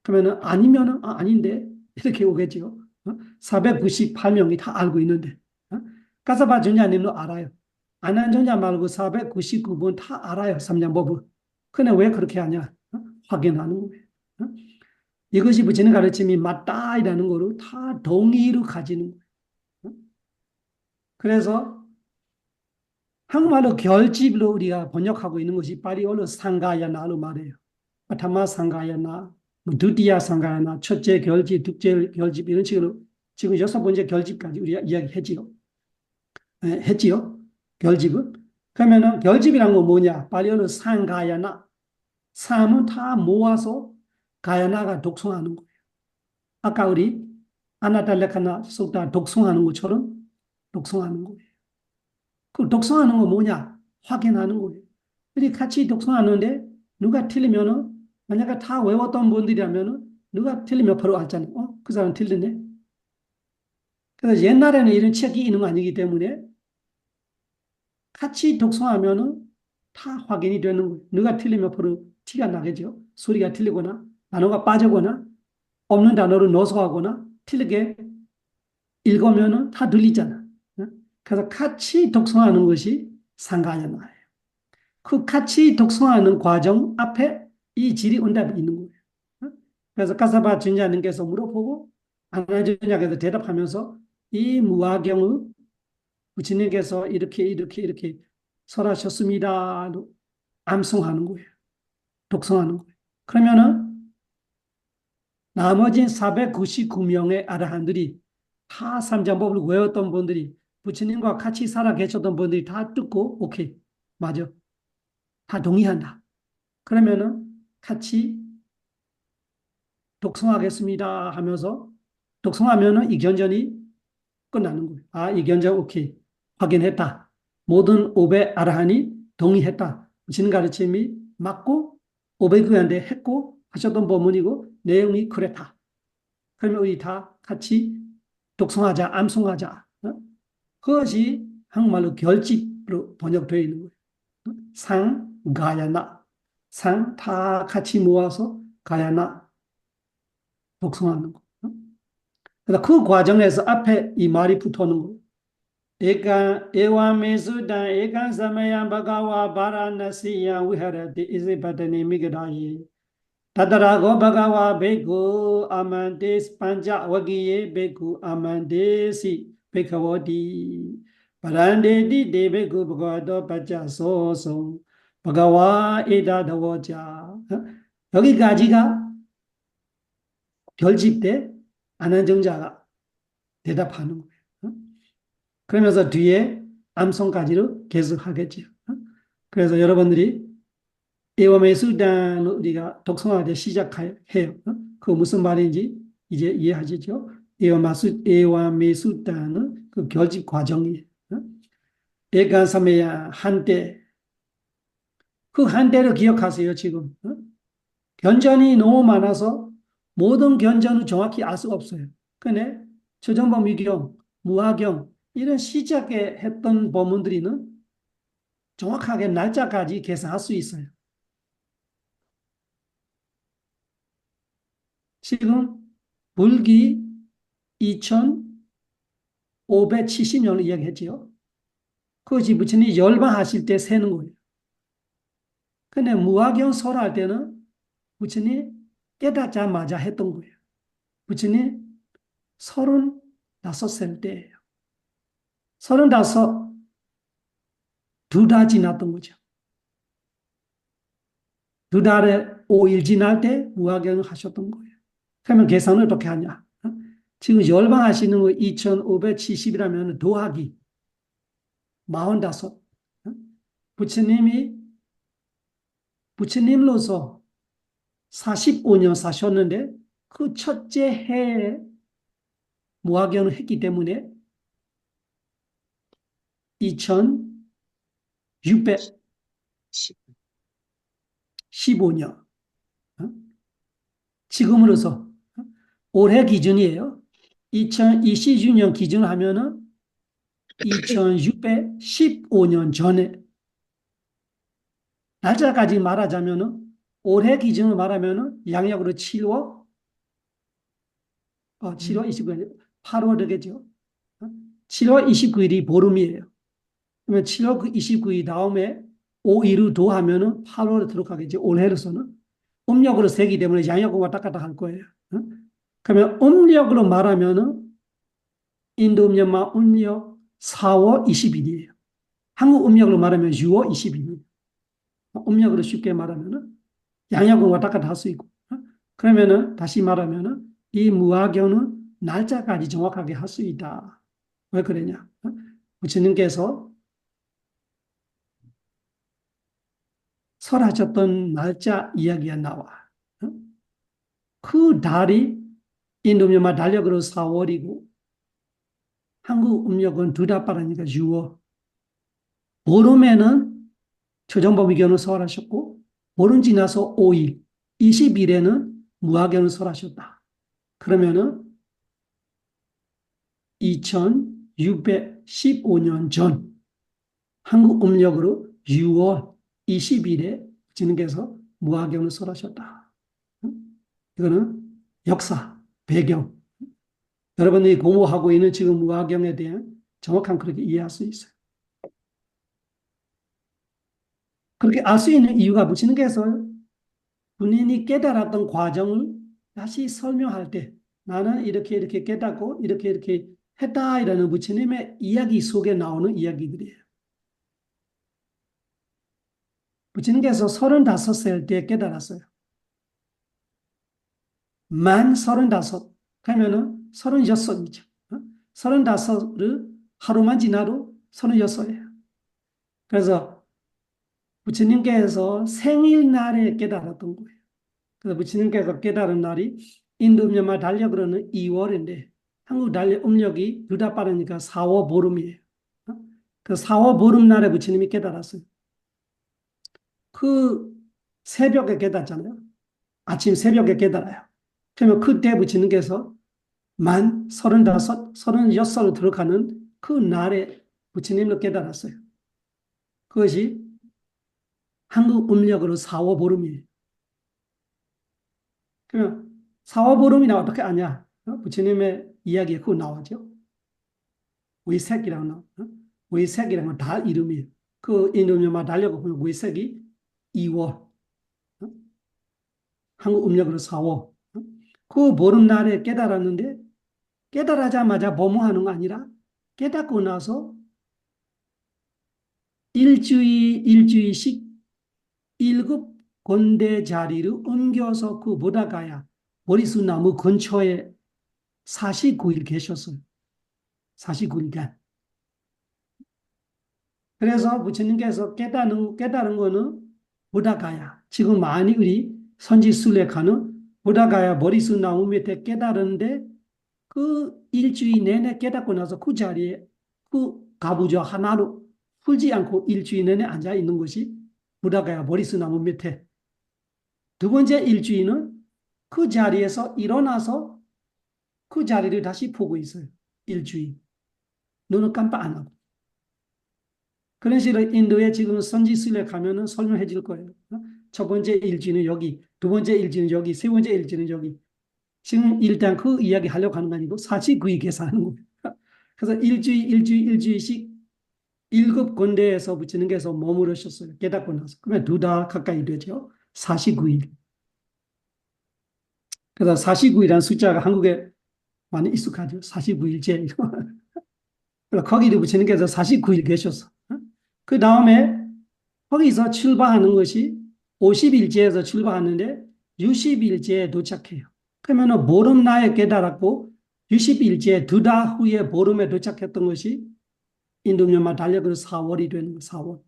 그러면 아니면은 아닌데 이렇게 오겠죠. 498명이 다 알고 있는데 가사바 존자님도 알아요. 아난존자 말고 499번 다 알아요. 삼장법을. 근데 왜 그렇게 하냐? 확인하는 거예요. 이것이 부처님 가르침이 맞다 이라는 거를 다 동의로 가지는 거예요. 그래서 한국말로 결집으로 우리가 번역하고 있는 것이 파리어로 상가야나로 말해요. 파타마 상가야나, 두티야 상가야나, 첫째 결집, 둘째 결집 이런 식으로 지금 6번째 결집까지 우리가 이야기했지요. 했지요. 결집은. 그러면은 결집이란 건 뭐냐? 파리어로 상가야나. 삼은 다 모아서 가야나가 독송하는 거예요. 아까 우리 아나달레카나 속다 독송하는 것처럼 독송하는 거예요. 그 독송하는 건 뭐냐? 확인하는 거예요. 우리 같이 독송하는데 누가 틀리면은 만약에 다 외웠던 분들이라면은 누가 틀리면 바로 알잖아요. 그 사람 틀리네. 그래서 옛날에는 이런 책이 있는 거 아니기 때문에 같이 독송하면은 다 확인이 되는 거예요. 누가 틀리면 바로 티가 나겠죠. 소리가 틀리거나 단어가 빠지거나 없는 단어를 넣어서 하거나 틀리게 읽으면은 다 들리잖아. 그래서 같이 독송하는 것이 상가야나예요. 그 같이 독송하는 과정 앞에 이 질의응답이 있는 거예요. 그래서 가사바 존자님께서 물어보고 아나존자께서 대답하면서 이 무화경을 부처님께서 이렇게 설하셨습니다. 암송하는 거예요. 독송하는 거예요. 그러면은 나머지 499명의 아라한들이 다 삼장법을 외웠던 분들이 부처님과 같이 살아 계셨던 분들이 다 듣고 오케이 맞아 다 동의한다. 그러면은 같이 독성하겠습니다 하면서 독성하면은 이 견전이 끝나는 거예요. 아, 이 견전 오케이. 확인했다. 모든 500 아라한이 동의했다. 부처님 가르침이 맞고 500위안대 했고 하셨던 법문이고 내용이 그랬다. 그러면 우리 다 같이 독성하자, 암송하자. 그것이 한국말로 결집으로 번역되어 있는 거예요. 상, 가야나. 상 다 같이 모아서 가야나 독성하는 거. 그러니까 그 과정에서 앞에 이 말이 붙어오는 거. 에와메수단 에간 사마야 바가와 바라나시야 위하라티 이세바다니 미그다이 다다라고 바가와 베고 아만데스 판자 와기에 베고 아만데시 베카워디 바란데디 데베고 바가도 바자소소 바가와 에다다워자 여기까지가 결집 때 안한정자가 대답하는 거예요. 그러면서 뒤에 암송까지로 계속하겠죠. 그래서 여러분들이 에와메 수단을 우리가 독송할 때 시작해요. 그 무슨 말인지 이제 이해하시죠? 에와메 수단은 그 결집 과정이에요. 에간사메야 한때 그 한때를 기억하세요. 지금 견전이 너무 많아서 모든 견전을 정확히 알 수가 없어요. 근데 최정범 위경, 무화경 이런 시작에 했던 법문들이는 정확하게 날짜까지 계산할 수 있어요. 지금 불기 2570년을 이야기했지요. 그것이 부처님이 열반하실 때 세는 거예요. 근데 무화경 설할 때는 부처님 깨닫자마자 했던 거예요. 부처님 35살 때예요. 35, 2달 지났던 거죠. 2달에 5일 지날 때 무화경을 하셨던 거예요. 그러면 계산을 어떻게 하냐? 지금 열반하시는 거 2570이라면 더하기 45. 부처님으로서 45년 사셨는데 그 첫째 해에 무화경을 했기 때문에 2615년 지금으로서 올해 기준이에요. 2026년 기준을 하면은 2615년 전에 날짜까지 말하자면은 올해 기준을 말하면은 양력으로 7월 29일 8월 되겠죠. 7월 29일이 보름이에요. 그러면 7월 29일 다음에 5일을 더하면은 8월에 들어가겠죠. 올해로서는 음력으로 세기 때문에 양력과 왔다 갔다 할 거예요. 그러면 음력으로 말하면은 인도 음력만 음력 4월 20일이에요. 한국 음력으로 말하면 6월 20일이에요. 음력으로 쉽게 말하면은 양력과 왔다 갔다 할 수 있고. 그러면은 다시 말하면은 이 무화경은 날짜까지 정확하게 할 수 있다. 왜 그러냐? 부처님께서 설하셨던 날짜 이야기가 나와. 그 달이 인도 음력만 달력으로 4월이고 한국 음력은 2달 빠르니까 6월. 보름에는 최정범위견을 설하셨고 보름 지나서 5일, 20일에는 무화견을 설하셨다. 그러면은 2615년 전 한국 음력으로 6월 20일에 주님께서 무화견을 설하셨다. 이거는 역사, 배경. 여러분들이 공부하고 있는 지금 무화경에 대한 정확한 그렇게 이해할 수 있어요. 그렇게 알 수 있는 이유가 부처님께서 본인이 깨달았던 과정을 다시 설명할 때 나는 이렇게 이렇게 깨닫고 이렇게 이렇게 했다 이라는 부처님의 이야기 속에 나오는 이야기들이에요. 부처님께서 35살 때 깨달았어요. 만 35, 그러면은 36이죠. 35을 하루만 지나도 36이에요. 그래서 부처님께서 생일날에 깨달았던 거예요. 그래서 부처님께서 깨달은 날이 인도 음력만 달력으로는 2월인데 한국 달력 음력이 둘 다 빠르니까 4월 보름이에요. 그 4월 보름날에 부처님이 깨달았어요. 그 새벽에 깨닫잖아요. 아침 새벽에 깨달아요. 그러면 그때 부처님께서 만 35, 36으로 들어가는 그 날에 부처님을 깨달았어요. 그것이 한국 음력으로 4월 보름이에요. 그러면 4월 보름이나 어떻게 아냐? 부처님의 이야기에 그거 나오죠. 외색이라고 나와. 외색이라는 건 달 이름이에요. 그 인도음력만 달려고 보면 외색이 2월, 한국 음력으로 4월. 그 보름날에 깨달았는데 깨달아자마자 뭐뭐 하는 거 아니라 깨닫고 나서 일주일씩 1급 건대 자리를 옮겨서 그 보다가야 머리수 나무 근처에 49일 계셨어요. 49일간. 그래서 부처님께서 깨달은 거는 보다가야. 지금 많이 우리 선지순례가는 보다가야 머리수 나무 밑에 깨달은데 그 일주일 내내 깨닫고 나서 그 자리에 그 가부좌 하나로 풀지 않고 일주일 내내 앉아 있는 것이 보다가야 머리수 나무 밑에. 두 번째 일주일은 그 자리에서 일어나서 그 자리를 다시 보고 있어요. 일주일. 눈을 깜빡 안 하고. 그런 식으로 인도에 지금 선지순례 가면은 설명해 줄 거예요. 첫 번째 일주는 여기, 두 번째 일주는 여기, 세 번째 일주는 여기. 지금 일단 그 이야기 하려고 하는 거 아니고 49일 계산하는 거예요. 그래서 일주일씩 1급 건대에서 부처님께서 머무르셨어요. 깨닫고 나서. 그러면 2달 가까이 되죠. 49일. 그래서 49일이라는 숫자가 한국에 많이 익숙하죠. 49일째. 거기도 부처님께서 49일 계셨어. 그 다음에 거기서 출발하는 것이 50일째에서 출발하는데 60일째에 도착해요. 그러면 보름날에 깨달았고 60일째 2달 후에 보름에 도착했던 것이 인도명만 달력으로 4월이 되는 거예요. 4월.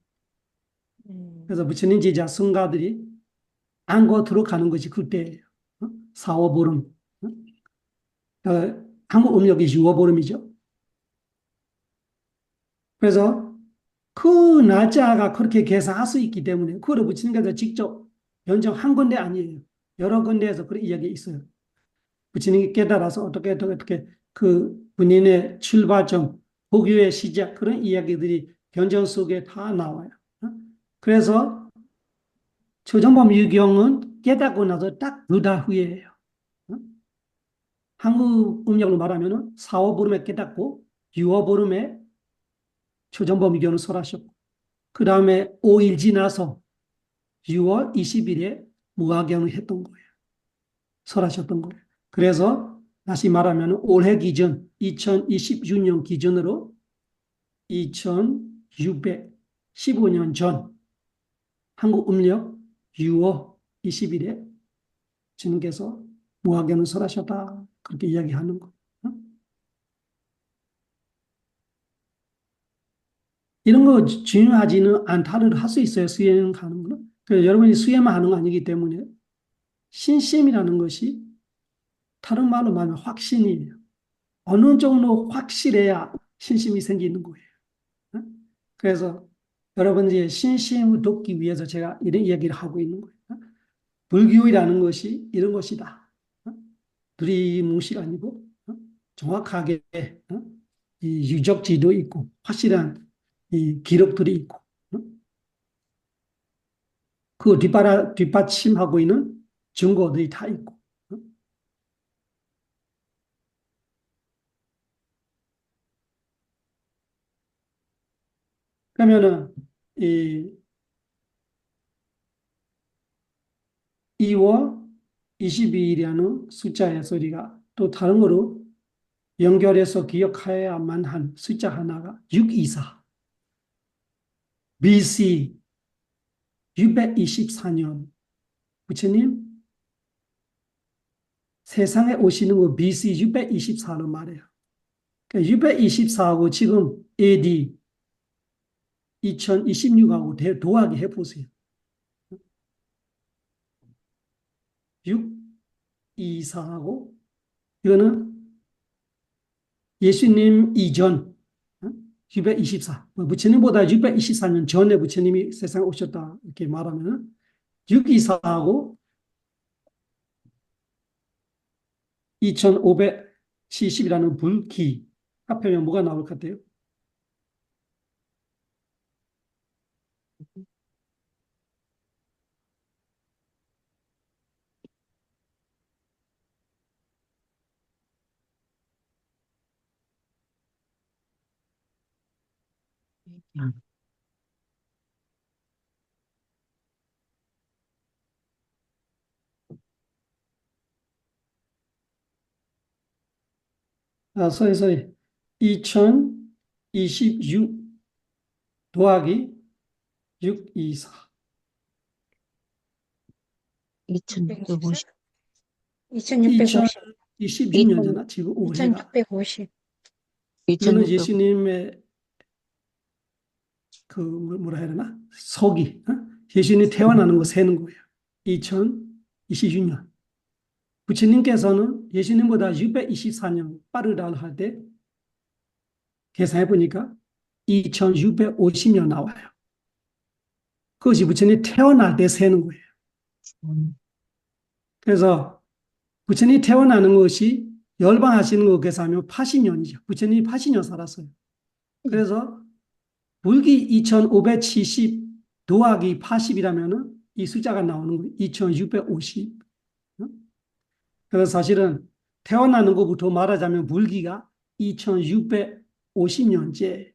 그래서 부처님 제자 승가들이 안고 들어가는 것이 그때예요. 4월 보름. 한국 음력이 6월 보름이죠. 그래서 그 날짜가 그렇게 계산할 수 있기 때문에 그걸 부처님께서 직접 변정한 건데 아니에요. 여러 군데에서 그런 이야기 있어요. 부처님이 깨달아서 어떻게 그 본인의 출발점, 복유의 시작 그런 이야기들이 변정 속에 다 나와요. 그래서 초정범 유경은 깨닫고 나서 딱 2달 후에예요. 한국 음력으로 말하면 4월 보름에 깨닫고 6월 보름에 초정범 유경을 설하셨고 그 다음에 5일 지나서 6월 20일에 무화경을 했던 거예요. 설하셨던 거예요. 그래서 다시 말하면 올해 기준 2026년 기준으로 2615년 전 한국 음력 6월 20일에 주님께서 무화경을 설하셨다. 그렇게 이야기하는 거. 이런 거 중요하지는 않다를 할 수 있어요. 수행하는 거는. 그래서 여러분이 수행만 하는 거 아니기 때문에 신심이라는 것이 다른 말로 말하면 확신이에요. 어느 정도 확실해야 신심이 생기는 거예요. 그래서 여러분들의 신심을 돕기 위해서 제가 이런 이야기를 하고 있는 거예요. 불교이라는 것이 이런 것이다. 두리뭉실 아니고 정확하게 이 유적지도 있고 확실한 이 기록들이 있고 그 뒷받침하고 있는 증거들이 다 있고 그러면은 이 2월 22일이라는 숫자에서 우리가 또 다른 거로 연결해서 기억해야만 한 숫자 하나가 624. BC 624년 부처님 세상에 오시는 거 BC 624로 말해요. 그러니까 624하고 지금 AD 2026하고 도하게 해보세요. 6, 624하고 이거는 예수님 이전 624, 부처님보다 624년 전에 부처님이 세상에 오셨다 이렇게 말하면 624하고 2570이라는 불기 합하면 뭐가 나올 것 같아요? 소위 2026 더하기 624
2650.
2650.
2026년이잖아 지금 올해가.
2650.
이거는
2650.
예수님의 그 뭐라 해야 되나 서기, 예수님이 태어나는 거 세는 거예요. 2026년. 부처님께서는 예수님보다 624년 빠르다 할 때 계산해 보니까 2650년 나와요. 그것이 부처님 태어날 때 세는 거예요. 그래서 부처님 태어나는 것이 열반하시는 거 계산하면 80년이죠. 부처님이 80년 살았어요. 그래서 불기 2570 더하기 80이라면은 이 숫자가 나오는 거예요. 2650. 그래서 사실은 태어나는 것부터 말하자면 불기가 2650년째.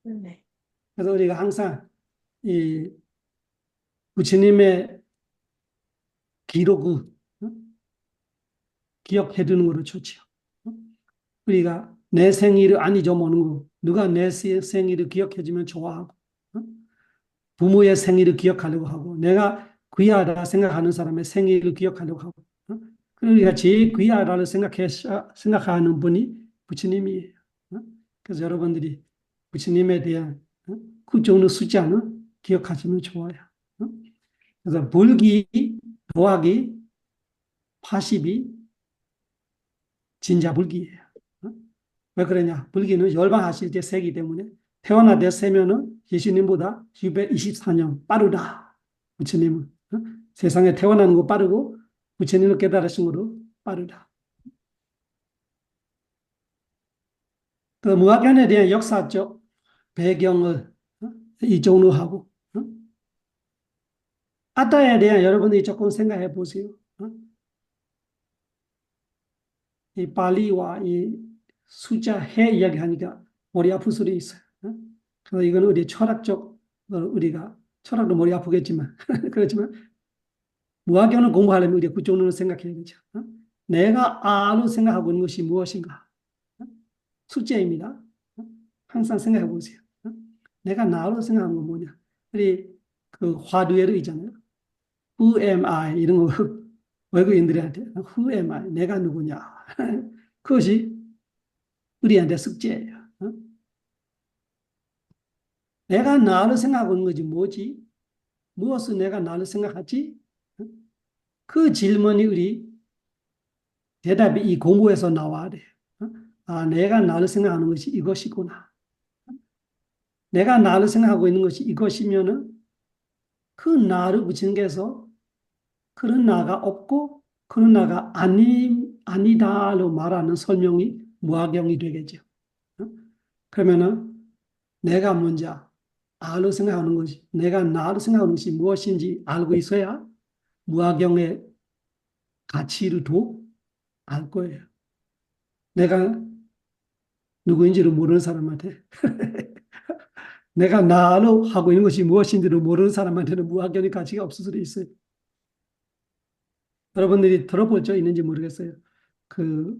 네.
그래서 우리가 항상 이 부처님의 기록을 기억해 두는 것도 좋죠. 우리가 내 생일을 안 잊어먹는 거, 누가 내 생일을 기억해 주면 좋아하고, 부모의 생일을 기억하려고 하고, 내가 귀하다 생각하는 사람의 생일을 기억하려고 하고, 우리가 제일 귀하다고 생각하는 분이 부처님이에요. 그래서 여러분들이 부처님에 대한 그 정도 숫자는 기억하시면 좋아요. 그래서 불기 더하기 80이 진짜 불기예요. 왜 그러냐? 불기는 열반하실 때 세기 때문에 태어날 때 세면은 예수님보다 624년 빠르다. 부처님은 세상에 태어나는 거 빠르고 부처님을 깨달으신 것도 빠르다. 그 무학견에 대한 역사적 배경을 이쪽으로 하고 아따에 대한 여러분들이 조금 생각해 보세요. 이 발리와 이 숫자 해 이야기하니까 머리 아플 수도 있어요. 그래서 이건 우리 철학적 우리가 철학도 머리 아프겠지만 그렇지만 무학견을 공부하려면 우리가 그쪽으로 생각해야 되죠. 내가 아로 생각하고 있는 것이 무엇인가? 숫자입니다. 항상 생각해 보세요. 내가 나로 생각하는 건 뭐냐? 우리 그 화두에도 있잖아요. Who am I? 이런 거 외국인들한테 Who am I? 내가 누구냐? 그것이 우리한테 숙제예요. 내가 나를 생각하고 있는 거지 뭐지? 무엇을 내가 나를 생각하지? 그 질문이 우리 대답이 이 공부에서 나와야 돼. 아, 내가 나를 생각하는 것이 이것이구나. 내가 나를 생각하고 있는 것이 이것이면은 그 나를 부처님께서 그런 나가 없고 그런 나가 아니다로 말하는 설명이 무화경이 되겠죠. 그러면은 내가 먼저 나를 생각하는 것이 내가 나를 생각하는 것이 무엇인지 알고 있어야 무화경의 가치를 더 알 거예요. 내가 누구인지를 모르는 사람한테 내가 나로 하고 있는 것이 무엇인지를 모르는 사람한테는 무학견의 가치가 없을 수도 있어요. 여러분들이 들어볼 적 있는지 모르겠어요. 그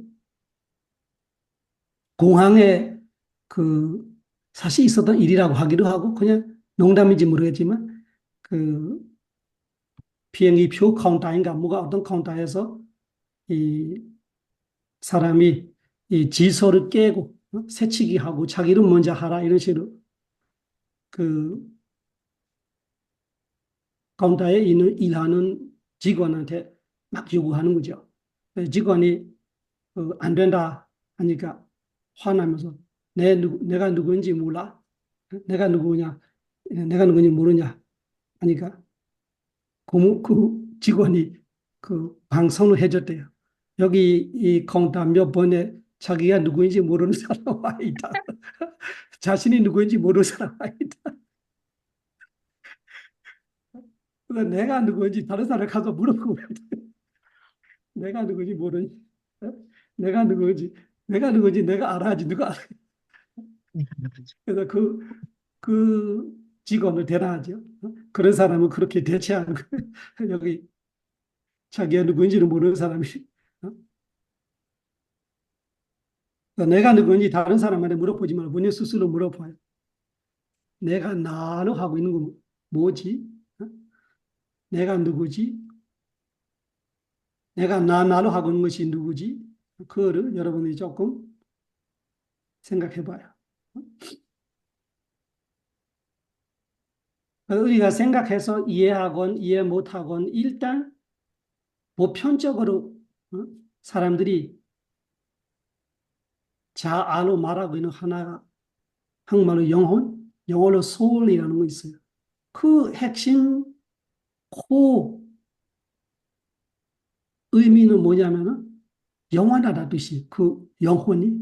공항에 그 사실 있었던 일이라고 하기도 하고 그냥 농담인지 모르겠지만 그 비행기 표 카운터인가 뭐가 어떤 카운터에서 이 사람이 이 질서를 깨고 새치기 하고 자기를 먼저 하라 이런 식으로 그 카운터에 있는 일하는 직원한테 막 요구하는 거죠. 직원이 안 된다 하니까 화나면서 내가 누구인지 몰라? 내가 누구냐? 내가 누구인지 모르냐? 하니까 그 직원이 그 방송을 해줬대요. 여기 이 공단 몇 번에 자기가 누구인지 모르는 사람 와 있다. 자신이 누구인지 모르는 사람 와 있다. 그래서 내가 누구인지 다른 사람 가서 물어보고 내가 누구인지 모르니? 어? 내가 누구인지 내가 알아야지 누가 알아. 그래서 그 직원을 대단하죠. 그런 사람은 그렇게 대체하는 거예요. 여기 자기가 누구인지를 모르는 사람이. 내가 누구인지 다른 사람한테 물어보지 말고 본인 스스로 물어봐요. 내가 나로 하고 있는 건 뭐지? 내가 누구지? 내가 나로 하고 있는 것이 누구지? 그거를 여러분이 조금 생각해 봐요. 우리가 생각해서 이해하건 이해 못하건 일단 보편적으로 사람들이 자아로 말하고 있는 하나가 한국말로 영어로 soul이라는 거 있어요. 그 핵심 코 의미는 뭐냐면은 영원하다 뜻이 그 영혼이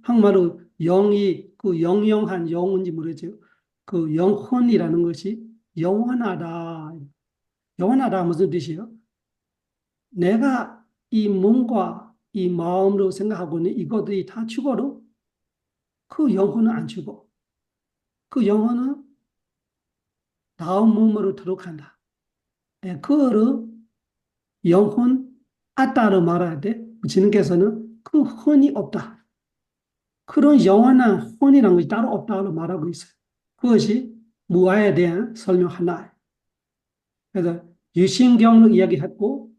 한국말로 영이 그 영영한 영혼인지 모르겠죠. 그 영혼이라는 것이 영원하다. 영원하다 무슨 뜻이에요? 내가 이 몸과 이 마음으로 생각하고 있는 이것들이 다 죽어도 그 영혼은 안 죽어. 그 영혼은 다음 몸으로 들어간다. 예, 그거를 영혼 아따로 말해야 돼. 주님께서는 그 혼이 없다. 그런 영원한 혼이라는 것이 따로 없다고 말하고 있어요. 그것이 무아에 대한 설명 하나예요. 그래서 유신경으로 이야기했고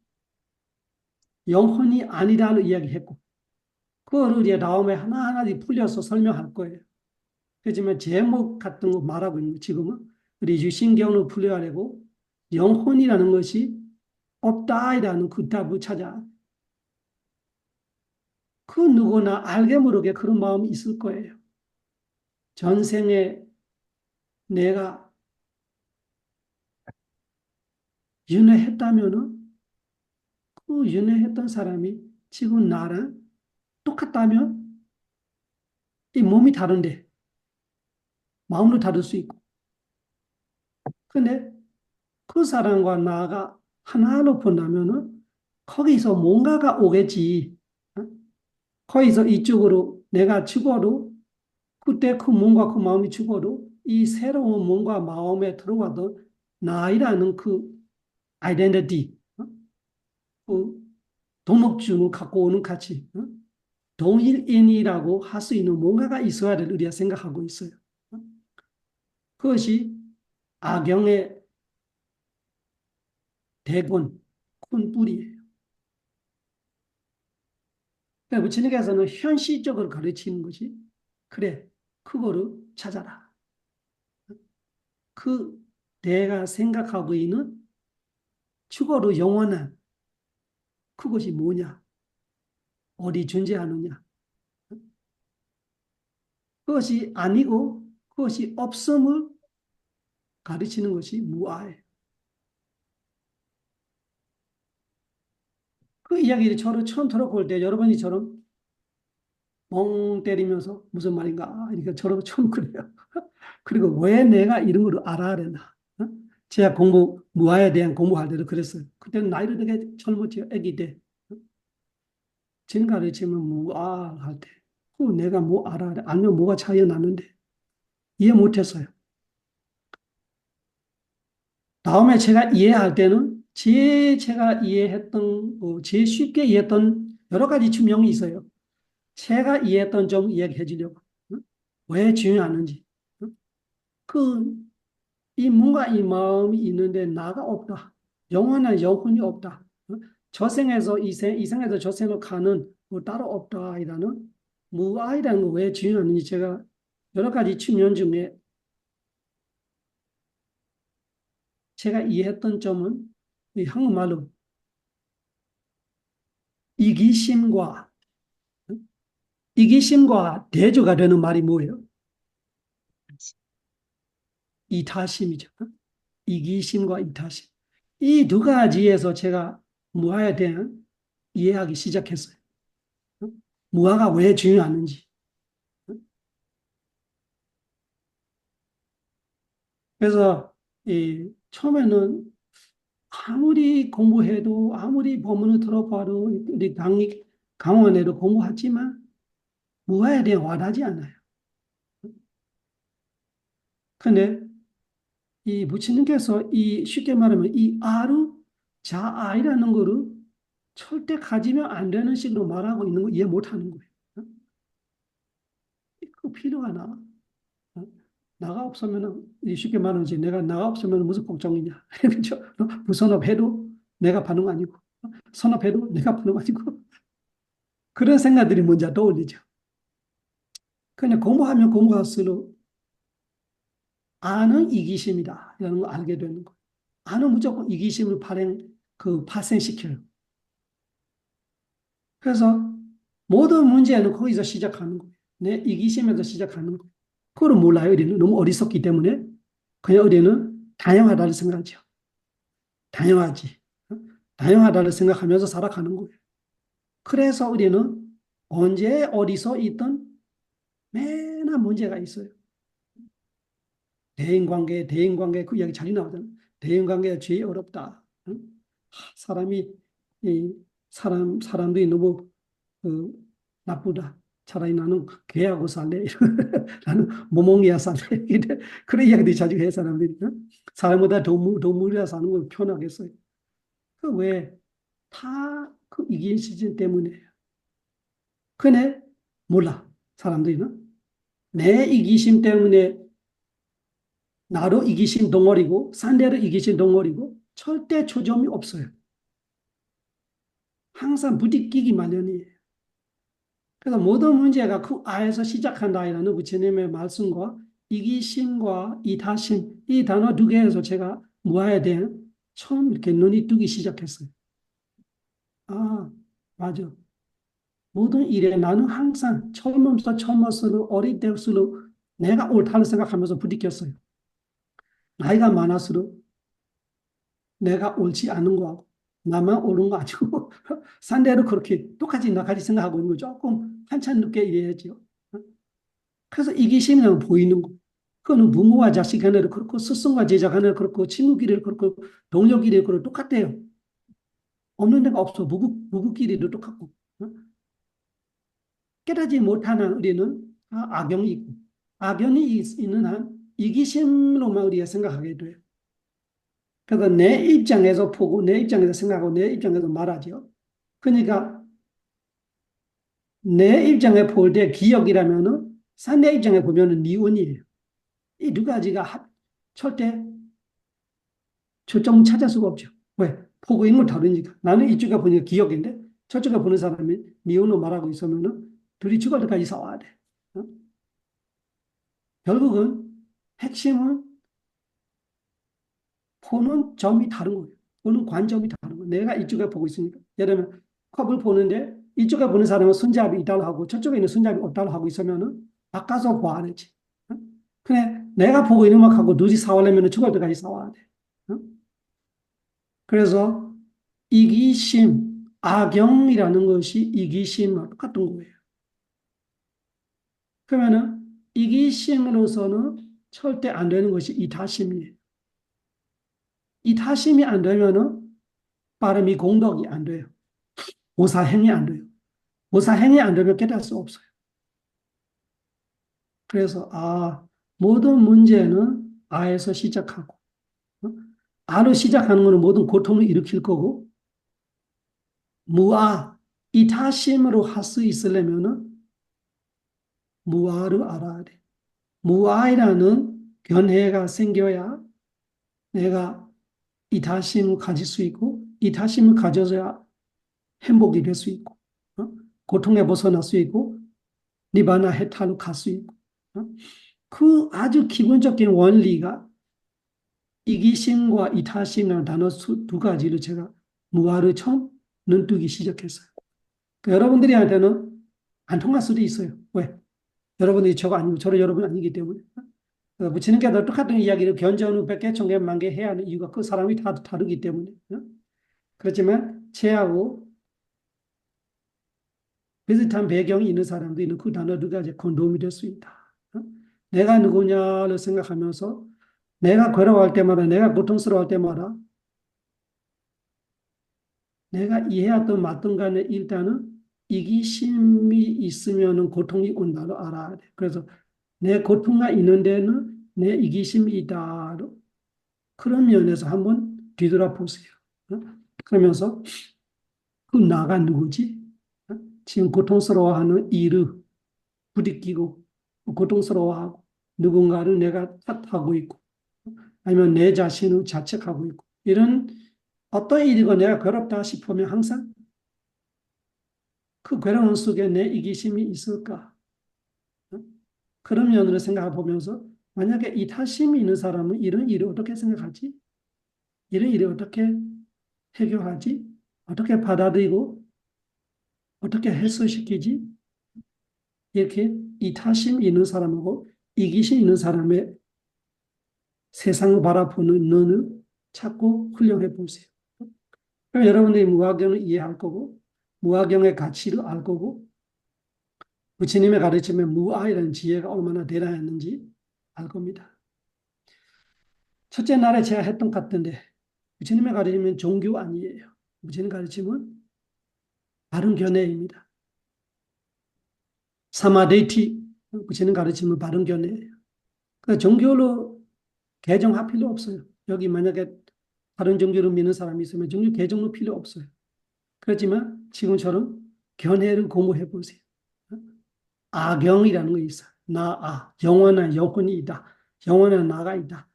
영혼이 아니라고 이야기했고 그거를 이제 다음에 하나하나 풀려서 설명할 거예요. 그렇지만 제목 같은 거 말하고 있는 거 지금은 우리 유신경으로 풀려야 되고 영혼이라는 것이 없다이라는 그 답을 찾아. 그 누구나 알게 모르게 그런 마음이 있을 거예요. 전생에 내가 윤회했다면은 그 윤회했던 사람이 지금 나랑 똑같다면 이 몸이 다른데 마음도 다를 수 있고. 근데 그 사람과 나가 하나로 본다면은 거기서 뭔가가 오겠지. 어? 거기서 이쪽으로 내가 죽어도 그때 그 몸과 그 마음이 죽어도 이 새로운 몸과 마음에 들어와도 나이라는 그 아이덴티티, 그 도덕준을 갖고 오는 가치, 동일인이라고 할 수 있는 뭔가가 있어야 될 우리가 생각하고 있어요. 그것이 악영의 대권, 큰 뿌리예요. 그러니까 부처님께서는 현실적으로 가르치는 것이 그래, 그거를 찾아라. 그 내가 생각하고 있는 죽어도 영원한 그것이 뭐냐? 어디 존재하느냐? 그것이 아니고 그것이 없음을 가르치는 것이 무아예요. 그 이야기를 저를 처음 들어볼 때 여러분이 저런 멍 때리면서 무슨 말인가? 그러니까 저러고 처음 그래요. 그리고 왜 내가 이런 걸 알아야 되나? 제가 무아에 대한 공부할 때도 그랬어요. 그때는 나이도 되게 젊었죠. 아기 때. 진 가르치면 무아 할 때. 내가 뭐 알아야 돼? 알면 뭐가 차이가 나는데. 이해 못했어요. 다음에 제가 이해할 때는 제가 이해했던, 제일 쉽게 이해했던 여러 가지 증명이 있어요. 제가 이해했던 점 이야기해 주려고. 왜 중요하는지. 그, 이 뭔가 이 마음이 있는데 나가 없다. 영원한 영혼이 없다. 저생에서 이생에서 저생으로 가는 뭐 따로 없다. 이라는 무아이라는 거 왜 중요하는지 제가 여러 가지 측면 중에 제가 이해했던 점은 이 한국말로 이기심과 이기심과 대조가 되는 말이 뭐예요? 이타심이죠. 이기심과 이타심. 이 두 가지에서 제가 무아에 대한 이해하기 시작했어요. 무아가 왜 중요하는지. 그래서 처음에는 아무리 공부해도 아무리 본문을 들어봐도 우리 강원에도 공부하지만 무아에 대해 와닿지 않아요. 근데 이 부처님께서 이 쉽게 말하면 이 아루 자아이라는 거를 절대 가지면 안 되는 식으로 말하고 있는 거 이해 못 하는 거예요. 그 필요가 나. 나가 없으면 쉽게 말하면 내가 나가 없으면 무슨 걱정이냐. 그렇죠? 부선업해도 내가 받는 거 아니고 선업해도 내가 받는 거 아니고 그런 생각들이 먼저 떠올리죠. 그냥 공부하면 공부할수록 아는 이기심이다 이라는 걸 알게 되는 거예요. 아는 무조건 이기심을 발생시켜요. 그래서 모든 문제는 거기서 시작하는 거예요. 내 이기심에서 시작하는 거예요. 그걸 몰라요. 우리는 너무 어리석기 때문에 그냥 우리는 다양하다를 생각하죠. 다양하지. 다양하다를 생각하면서 살아가는 거예요. 그래서 우리는 언제 어디서 있든 매나 문제가 있어요. 대인관계 그 이야기 잘 나오잖아요. 대인관계가 제일 어렵다. 사람이 사람들이 너무 나쁘다. 차라리 나는 개하고 살래. 나는 모몽이야 살래. 그런 이야기들이 자주 해 사람들이. 사람보다 동물이라 사는 걸 편하겠어요. 그 왜? 다 그 이기심 때문이에요. 근데 몰라. 사람들이는. 내 이기심 때문에 나로 이기심 덩어리고 상대로 이기심 덩어리고 절대 초점이 없어요. 항상 부딪히기 마련이에요. 그래서 모든 문제가 그 아에서 시작한다라는 부처님의 말씀과 이기심과 이타심 이 단어 두 개에서 제가 무아에 대한 처음 이렇게 눈이 뜨기 시작했어요. 아, 맞아. 모든 일에 나는 항상 처음부터 어릴 때일수록 내가 옳다는 생각하면서 부딪혔어요. 나이가 많을수록 내가 옳지 않은 거하고 나만 옳은 거 아니고 상대로 그렇게 똑같이 나같이 생각하고 있는 거 조금 한참 늦게 이해했죠. 그래서 이기심이라는 보이는 거. 그거는 부모와 자식 간에도 그렇고 스승과 제자 간에도 그렇고 친구끼리도 그렇고 동료끼리도 그렇고 똑같아요. 없는 데가 없어. 부부끼리도 똑같고. 깨닫지 못하는 우리는 악영이 있고 악영이 있는 한 이기심으로만 우리가 생각하게 돼요. 그래서 내 입장에서 보고 내 입장에서 생각하고 내 입장에서 말하죠. 그러니까 내 입장에 볼 때 기억이라면은 상대 입장에 보면은 미운이에요. 이 두 가지가 절대 초점을 찾을 수가 없죠. 왜? 보고 있는 걸 다르니까. 나는 이쪽에 보니까 기억인데 저쪽에 보는 사람이 미운으로 말하고 있으면은 둘이 죽을 때까지 싸워야 돼. 어? 결국은 핵심은 보는 점이 다른 거예요. 보는 관점이 다른 거예요. 내가 이쪽에 보고 있으니까. 예를 들면 컵을 보는데 이쪽에 보는 사람은 손잡이 있다고 하고 저쪽에 있는 손잡이 없다고 하고 있으면은 바꿔서 봐야 되지. 어? 그래 내가 보고 있는 것하고 둘이 싸우려면 죽을 때까지 싸워야 돼. 어? 그래서 이기심, 악영이라는 것이 이기심과 똑같은 거예요. 그러면은 이기심으로서는 절대 안 되는 것이 이타심이에요. 이타심이 안 되면은 빠름이 공덕이 안 돼요. 보사행이 안 돼요. 보사행이 안 되면 깨달을 수 없어요. 그래서 모든 문제는 아에서 시작하고 아로 시작하는 것은 모든 고통을 일으킬 거고 무아, 이타심으로 할 수 있으려면은 무아를 알아야 돼. 무아이라는 견해가 생겨야 내가 이타심을 가질 수 있고 이타심을 가져야 행복이 될 수 있고 고통에 벗어날 수 있고 니바나 해탈로 갈 수 있고 그 아주 기본적인 원리가 이기심과 이타심이라는 단어 두 가지를 제가 무아를 처음 눈뜨기 시작했어요. 여러분들한테는 안 통할 수도 있어요. 왜? 여러분들이 저거 아니고 저는 여러분 아니기 때문에. 부처님께서 똑같은 이야기를 견전후 100개, 1000개, 10,000개 해야 하는 이유가 그 사람이 다 다르기 때문에. 그렇지만 제하고 비슷한 배경이 있는 사람도 있는 그 단어들과 이제 도움이 될 수 있다. 내가 누구냐를 생각하면서 내가 괴로워할 때마다, 내가 고통스러워할 때마다 내가 이해하든 말든 간에 일단은 이기심이 있으면은 고통이 온다를 알아야 돼. 그래서 내 고통이 있는 데는 내 이기심이 있다. 그런 면에서 한번 뒤돌아보세요. 그러면서 그 나가 누구지? 지금 고통스러워하는 일을 부딪히고 고통스러워하고 누군가를 내가 탓하고 있고 아니면 내 자신을 자책하고 있고 이런 어떤 일이고 내가 괴롭다 싶으면 항상 그 괴로움 속에 내 이기심이 있을까? 그런 면으로 생각해 보면서 만약에 이타심이 있는 사람은 이런 일을 어떻게 생각하지? 이런 일을 어떻게 해결하지? 어떻게 받아들이고 어떻게 해소시키지? 이렇게 이타심 있는 사람하고 이기심 있는 사람의 세상을 바라보는 눈을 찾고 훈련해 보세요. 그럼 여러분들이 무화경을 이해할 거고 무화경의 가치를 알 거고 부처님의 가르침에 무아이라는 지혜가 얼마나 대단했는지 알 겁니다. 첫째 날에 제가 했던 것 같은데 부처님의 가르침은 종교 아니에요. 부처님 가르침은 바른 견해입니다. 사마데이티 부처님 가르침은 바른 견해예요. 그러니까 종교로 개정할 필요 없어요. 여기 만약에 다른 종교를 믿는 사람이 있으면 종교 개정도 필요 없어요. 그렇지만 지금처럼 견해를 공부해 보세요. 아경이라는 거 있어. 영원한 영혼이 있다. 영원한 나가 있다.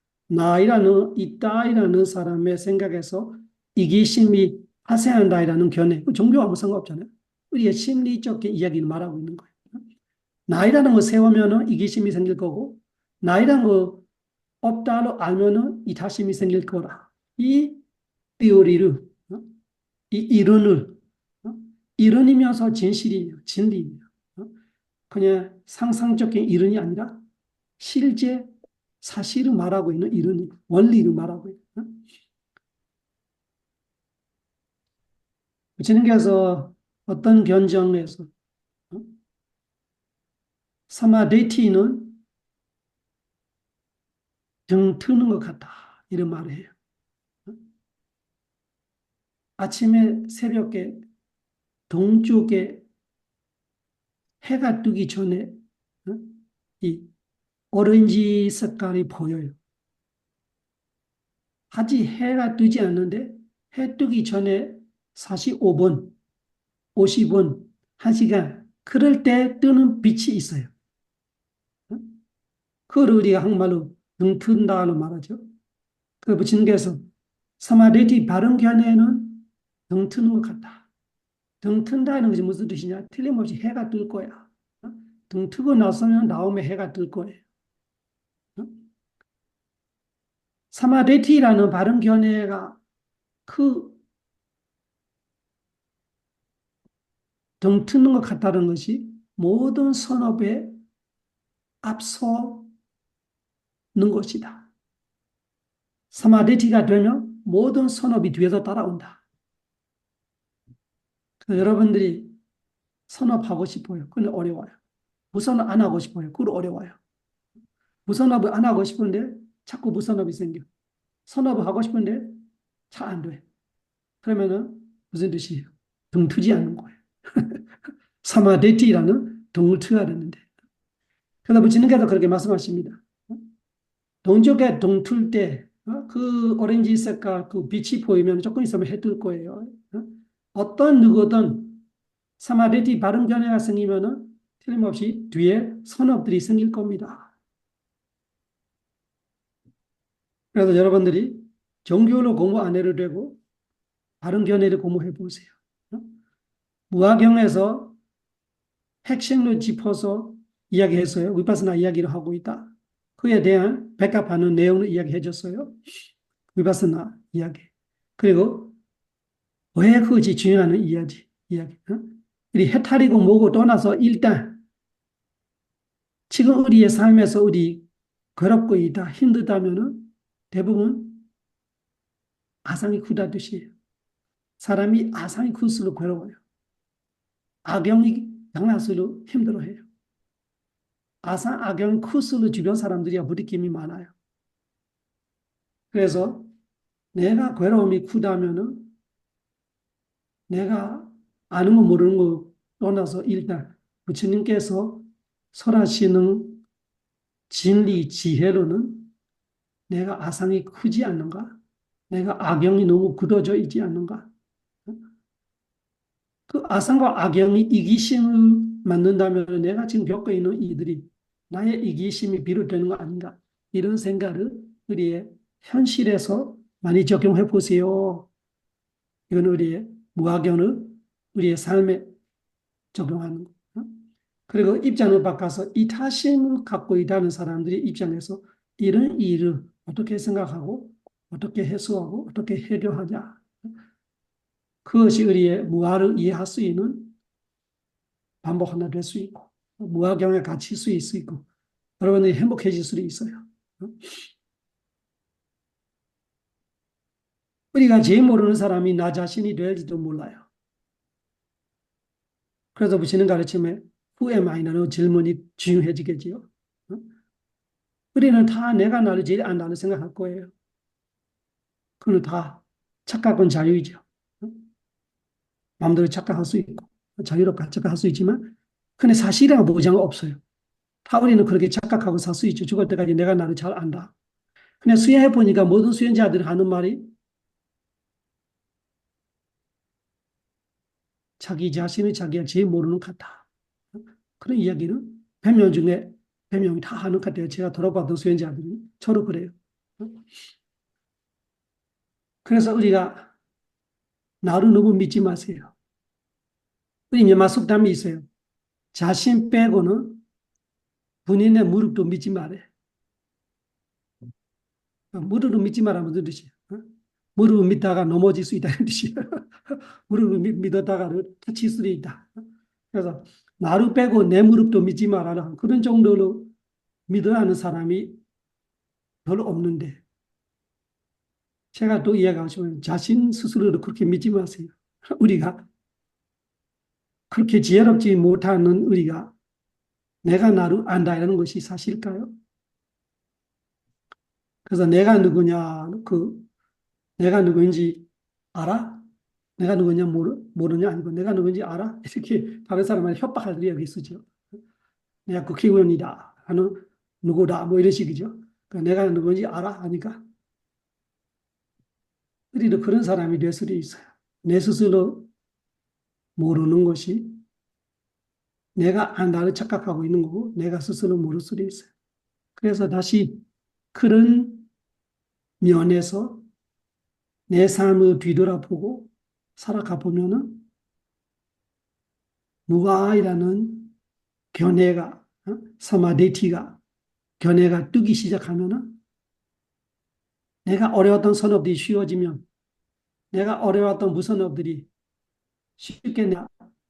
있다이라는 사람의 생각에서 이기심이 파생한다이라는 견해. 그 종교와 아무 상관없잖아요. 우리의 심리적인 이야기를 말하고 있는 거예요. 나이라는 거 세우면은 이기심이 생길 거고, 나이라는 거 없다로 알면은 이타심이 생길 거라. 이 띠오리를, 이 이론을, 이론이면서 진실이에요. 진리예요. 그냥 상상적인 이론이 아니라 실제 사실을 말하고 있는 이론이, 원리를 말하고 있는. 부처님께서 어떤 견정에서 사마데티는 등 트는 것 같다. 이런 말을 해요. 아침에 새벽에 동쪽에 해가 뜨기 전에 이 오렌지 색깔이 보여요. 아직 해가 뜨지 않는데 해 뜨기 전에 45분, 50분, 1시간 그럴 때 뜨는 빛이 있어요. 그걸 우리가 한국말로 등 튼다로 말하죠. 그 부처님께서 사마데티 바른 견해는 등 트는 것 같다. 등 튼다는 것이 무슨 뜻이냐? 틀림없이 해가 뜰 거야. 등 트고 나서면 다음에 해가 뜰 거예요. 사마데티라는 바른 견해가 그 등 트는 것 같다는 것이 모든 선업에 앞서는 것이다. 사마데티가 되면 모든 선업이 뒤에서 따라온다. 여러분들이 선업하고 싶어요. 근데 어려워요. 무선업 안 하고 싶어요. 그거 어려워요. 무선업을 안 하고 싶은데 자꾸 무선업이 생겨. 선업을 하고 싶은데 잘 안 돼. 그러면은 무슨 뜻이에요? 등 트지 않는 거예요. 사마데티라는 등을 트야 되는데. 그러다 부처님께서 그렇게 말씀하십니다. 동쪽에 등 틀 때, 그 오렌지 색깔 그 빛이 보이면 조금 있으면 해 뜰 거예요. 어떤 누구든 사마데티 바른 견해가 생기면은 틀림없이 뒤에 선업들이 생길 겁니다. 그래서 여러분들이 종교로 공부 안 해도 되고 바른 견해를 공부해 보세요. 무화경에서 핵심을 짚어서 이야기했어요. 위파스나 이야기를 하고 있다. 그에 대한 백합하는 내용을 이야기해 줬어요. 위파스나 이야기. 그리고 왜 그것이 중요한 이야기. 우리 해탈이고 뭐고 떠나서 일단 지금 우리의 삶에서 우리 괴롭고 있다, 힘들다면은 대부분 아상이 굳은 뜻이에요. 사람이 아상이 굳을수록 괴로워요. 악영이 강할수록 힘들어해요. 악영이 클수록 주변 사람들이 부딪힘이 많아요. 그래서 내가 괴로움이 크다면은 내가 아는 거 모르는 거 떠나서 일단 부처님께서 설하시는 진리, 지혜로는 내가 아상이 크지 않는가? 내가 악영이 너무 굳어져 있지 않는가? 그 아상과 악영이 이기심을 만든다면 내가 지금 겪고 있는 이들이 나의 이기심이 비롯되는 거 아닌가? 이런 생각을 우리의 현실에서 많이 적용해 보세요. 이건 우리의 무학견을 우리의 삶에 적용하는 거. 그리고 입장을 바꿔서 이타심을 갖고 있다는 사람들의 입장에서 이런 일을 어떻게 생각하고 어떻게 해소하고 어떻게 해결하냐. 그것이 우리의 무아를 이해할 수 있는 방법 하나 될 수 있고 무아경에 갇힐 수 있고 여러분들이 행복해질 수도 있어요. 우리가 제일 모르는 사람이 나 자신이 될지도 몰라요. 그래서 부처님 가르침에 Who am I라는 질문이 중요해지겠지요. 우리는 다 내가 나를 제일 안다는 생각할 거예요. 그건 다 착각은 자유이죠. 마음대로 착각할 수 있고 자유롭게 착각할 수 있지만 근데 사실이란 보장은 없어요. 다 우리는 그렇게 착각하고 살 수 있죠. 죽을 때까지 내가 나를 잘 안다. 근데 수행해 보니까 모든 수행자들이 하는 말이 자기 자신을 자기가 제일 모르는 것 같다. 그런 이야기를 100명 중에 100명이 다 하는 것 같아요. 제가 돌아봤던 수행자들이 저도 그래요. 그래서 우리가 나를 너무 믿지 마세요. 우리 몇마 속담이 있어요. 자신 빼고는 본인의 무릎도 믿지 말아요. 무릎을 믿지 말라면 무슨 뜻이에요? 무릎을 믿다가 넘어질 수 있다는 뜻이에요. 무릎을 믿었다가 다칠 수도 있다. 그래서 나를 빼고 내 무릎도 믿지 말아라. 그런 정도로 믿어야 하는 사람이 별로 없는데 제가 또 이해가 가시면 자신 스스로를 그렇게 믿지 마세요. 우리가 그렇게 지혜롭지 못하는 우리가 내가 나를 안다라는 것이 사실일까요? 그래서 내가 누구냐, 내가 누구인지 알아? 내가 누구냐 모르냐 아니고 내가 누구인지 알아? 이렇게 다른 사람한테 협박할 때 여기 쓰죠. 내가 국회의원이다 하는 누구다 뭐 이런 식이죠. 그러니까 내가 누구인지 알아? 하니까 우리도 그런 사람이 될 수도 있어요. 내 스스로 모르는 것이 내가 나를 착각하고 있는 거고 내가 스스로 모를 수도 있어요. 그래서 다시 그런 면에서 내 삶을 뒤돌아보고 살아가 보면은 무아이라는 견해가 사마디티가 견해가 뜨기 시작하면은 내가 어려웠던 선업들이 쉬워지면 내가 어려웠던 무선업들이 쉽게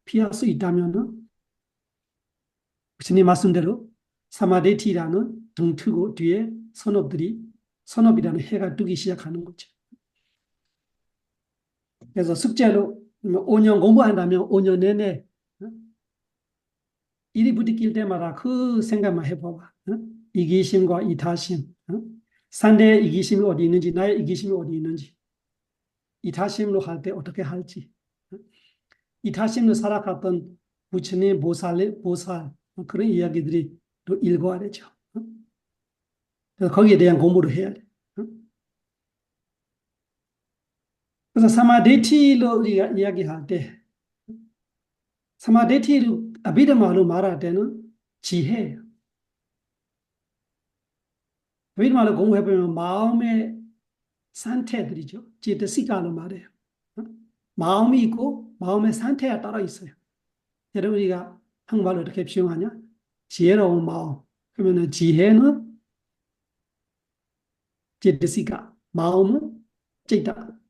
피할 수 있다면은 교수님 말씀대로 사마디티라는 등 트고 뒤에 선업이라는 해가 뜨기 시작하는 거죠. 그래서 숙제로 5년 공부한다면 5년 내내 일이 부딪힐 때마다 그 생각만 해봐봐. 이기심과 이타심. 상대의 이기심이 어디 있는지, 나의 이기심이 어디 있는지. 이타심으로 할 때 어떻게 할지. 이타심으로 살아갔던 부처님, 보살, 그런 이야기들이 또 읽어야 되죠. 그래서 거기에 대한 공부를 해야 돼. 그래서 사마디티로 우리가 이야기할 때, 사마디티를 아비드마로 말할 때는 지혜예요. 아비드마로 공부해보면 마음의 상태들이죠. 제트시카로 말해요. 마음이 있고 마음의 상태가 따로 있어요. 여러분 우리가 한국말로 어떻게 표현하냐? 지혜로운 마음. 그러면 지혜는 제트시카, 마음은 제타.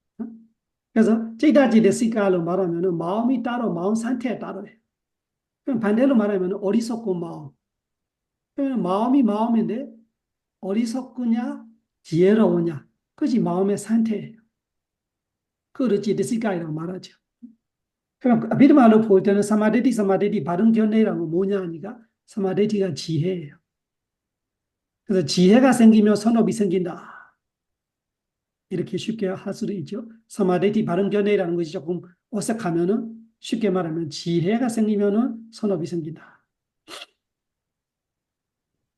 그래서 제타 제트시카로 말하면 마음이 따로 마음 상태가 따로예요. 그럼 반대로 말하면 어리석고 마음. 그러면 마음이 마음인데 어리석구냐 지혜로우냐 그것이 마음의 상태예요. 그걸 지드시가이라고 말하죠. 그럼 비르말로 볼 때는 사마데티 바른 견해라는 뭐냐 하니까 사마데티가 지혜예요. 그래서 지혜가 생기면 선업이 생긴다. 이렇게 쉽게 할 수도 있죠. 사마데티 바른 견해라는 것이 조금 어색하면은 쉽게 말하면 지혜가 생기면은 선업이 생긴다.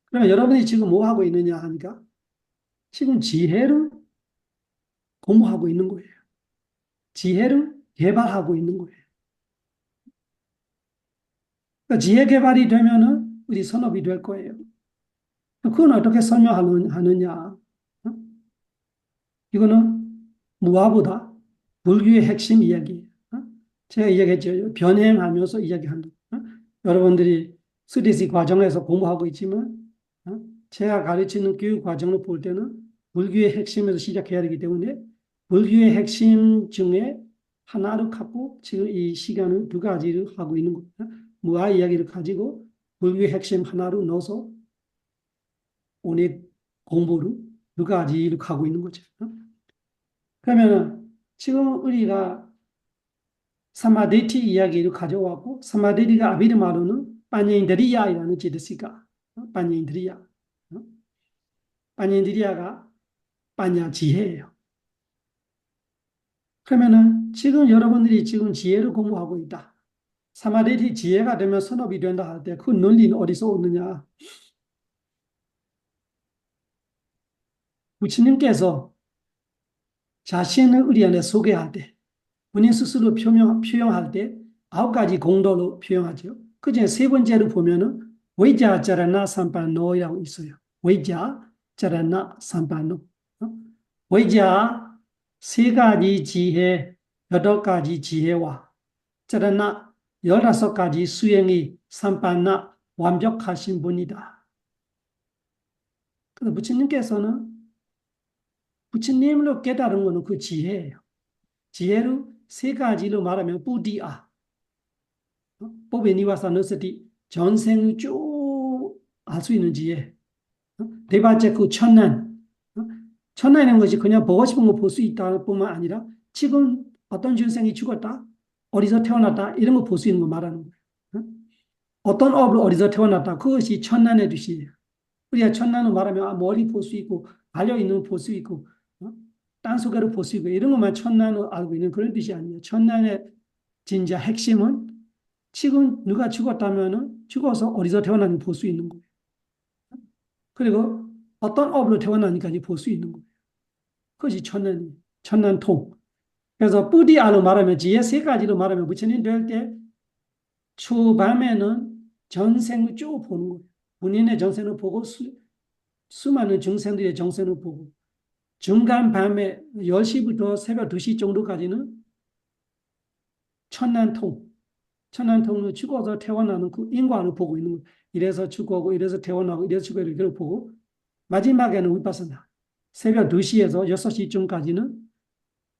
그러면 여러분이 지금 뭐 하고 있느냐 하니까 지금 지혜를 공부하고 있는 거예요. 지혜를 개발하고 있는 거예요. 그러니까 지혜 개발이 되면은 우리 선업이 될 거예요. 그건 어떻게 설명하느냐? 어? 이거는 무아보다 불교의 핵심 이야기예요. 어? 제가 이야기했죠. 변행하면서 이야기한다. 어? 여러분들이 스디시 과정에서 공부하고 있지만 어? 제가 가르치는 교육 과정을 볼 때는 불교의 핵심에서 시작해야 되기 때문에 불교의 핵심 중에 하나를 갖고 지금 이 시간을 두 가지를 하고 있는 거예요. 무아 이야기를 가지고 불교의 핵심 하나를 넣어서 오늘 공부를 두 가지를 하고 있는 거죠. 그러면 지금 우리가 사마데티 이야기를 가져왔고 사마데티가 아비르마로는 빠냐인드리야라는 뜻이니까 빠냐인드리야. 빠냐인드리야가 빠냐 지혜예요. 그러면은 지금 여러분들이 지금 지혜를 공부하고 있다. 사마데티 지혜가 되면 선업이 된다 할 때 그 논리는 어디서 오느냐? 부처님께서 자신을 우리 안에 소개할 때 본인 스스로 표현할 때 9가지 공도로 표현하죠. 그 중에 세 번째로 보면은 외자 자라나 삼반노라고 있어요. 외자 자라나 삼반노. 외자 세 가지 지혜, 8가지 지혜와 자라나 15가지 수행이 삼반나 완벽하신 분이다. 그래서 부처님께서는 부처님으로 깨달은 것은 그 지혜예요. 지혜를 세 가지로 말하면 뿌디아, 뽀베니와사 너스티, 전생을 쭉 알 수 있는 지혜. 네 번째 그 천난. 천난이라는 것이 그냥 보고 싶은 거 볼 수 있다 뿐만 아니라 지금 어떤 중생이 죽었다, 어디서 태어났다 이런 거 볼 수 있는 거 말하는 거예요. 어떤 업으로 어디서 태어났다 그것이 천난의 뜻이에요. 우리가 천난을 말하면 머리 볼 수 있고 달려있는 볼 수 있고 땅속에를 볼 수 있고 이런 것만 천난을 알고 있는 그런 뜻이 아니에요. 천난의 진짜 핵심은 지금 누가 죽었다면은 죽어서 어디서 태어났는지 볼 수 있는 거예요. 그리고 어떤 업으로 태어나니까지 볼 수 있는 거예요. 그것이 천난통. 그래서 뿌디아로 말하면 지혜 세 가지로 말하면 부처님 될 때 초반에는 전생을 쭉 보는 거예요. 본인의 전생을 보고 수많은 중생들의 전생을 보고 중간 밤에 10시부터 새벽 2시 정도까지는 천난통으로 죽어서 태어나는 그 인과를 보고 있는 거예요. 이래서 죽고 이래서 태어나고 이래서 죽고 이렇게 보고 마지막에는 위파스나 새벽 2시에서 6시쯤까지는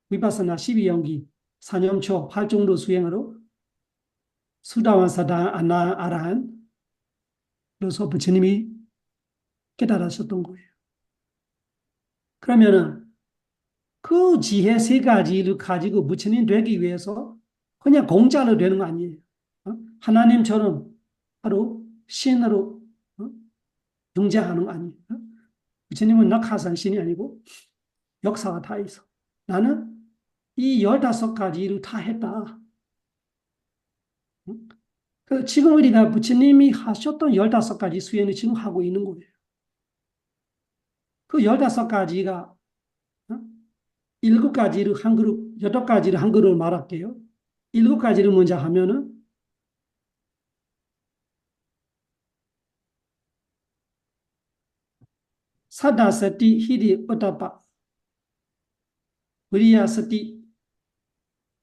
위파스나 12연기 4념초 8정도 수행으로 수다완 사다 아라한로서 부처님이 깨달으셨던 거예요. 그러면은 그 지혜 세 가지를 가지고 부처님 되기 위해서 그냥 공짜로 되는 거 아니에요. 하나님처럼 바로 신으로 등장하는 거 아니에요. 부처님은 낙하산 신이 아니고 역사가 다 있어. 나는 이 15가지를 다 했다. 지금 우리가 부처님이 하셨던 15가지 수행을 지금 하고 있는 거예요. 그 15가지가 7가지를 한 그룹, 8가지를 한 그룹을 말할게요. 7가지를 먼저 하면은 사다서티 히리 오타파 브리야서티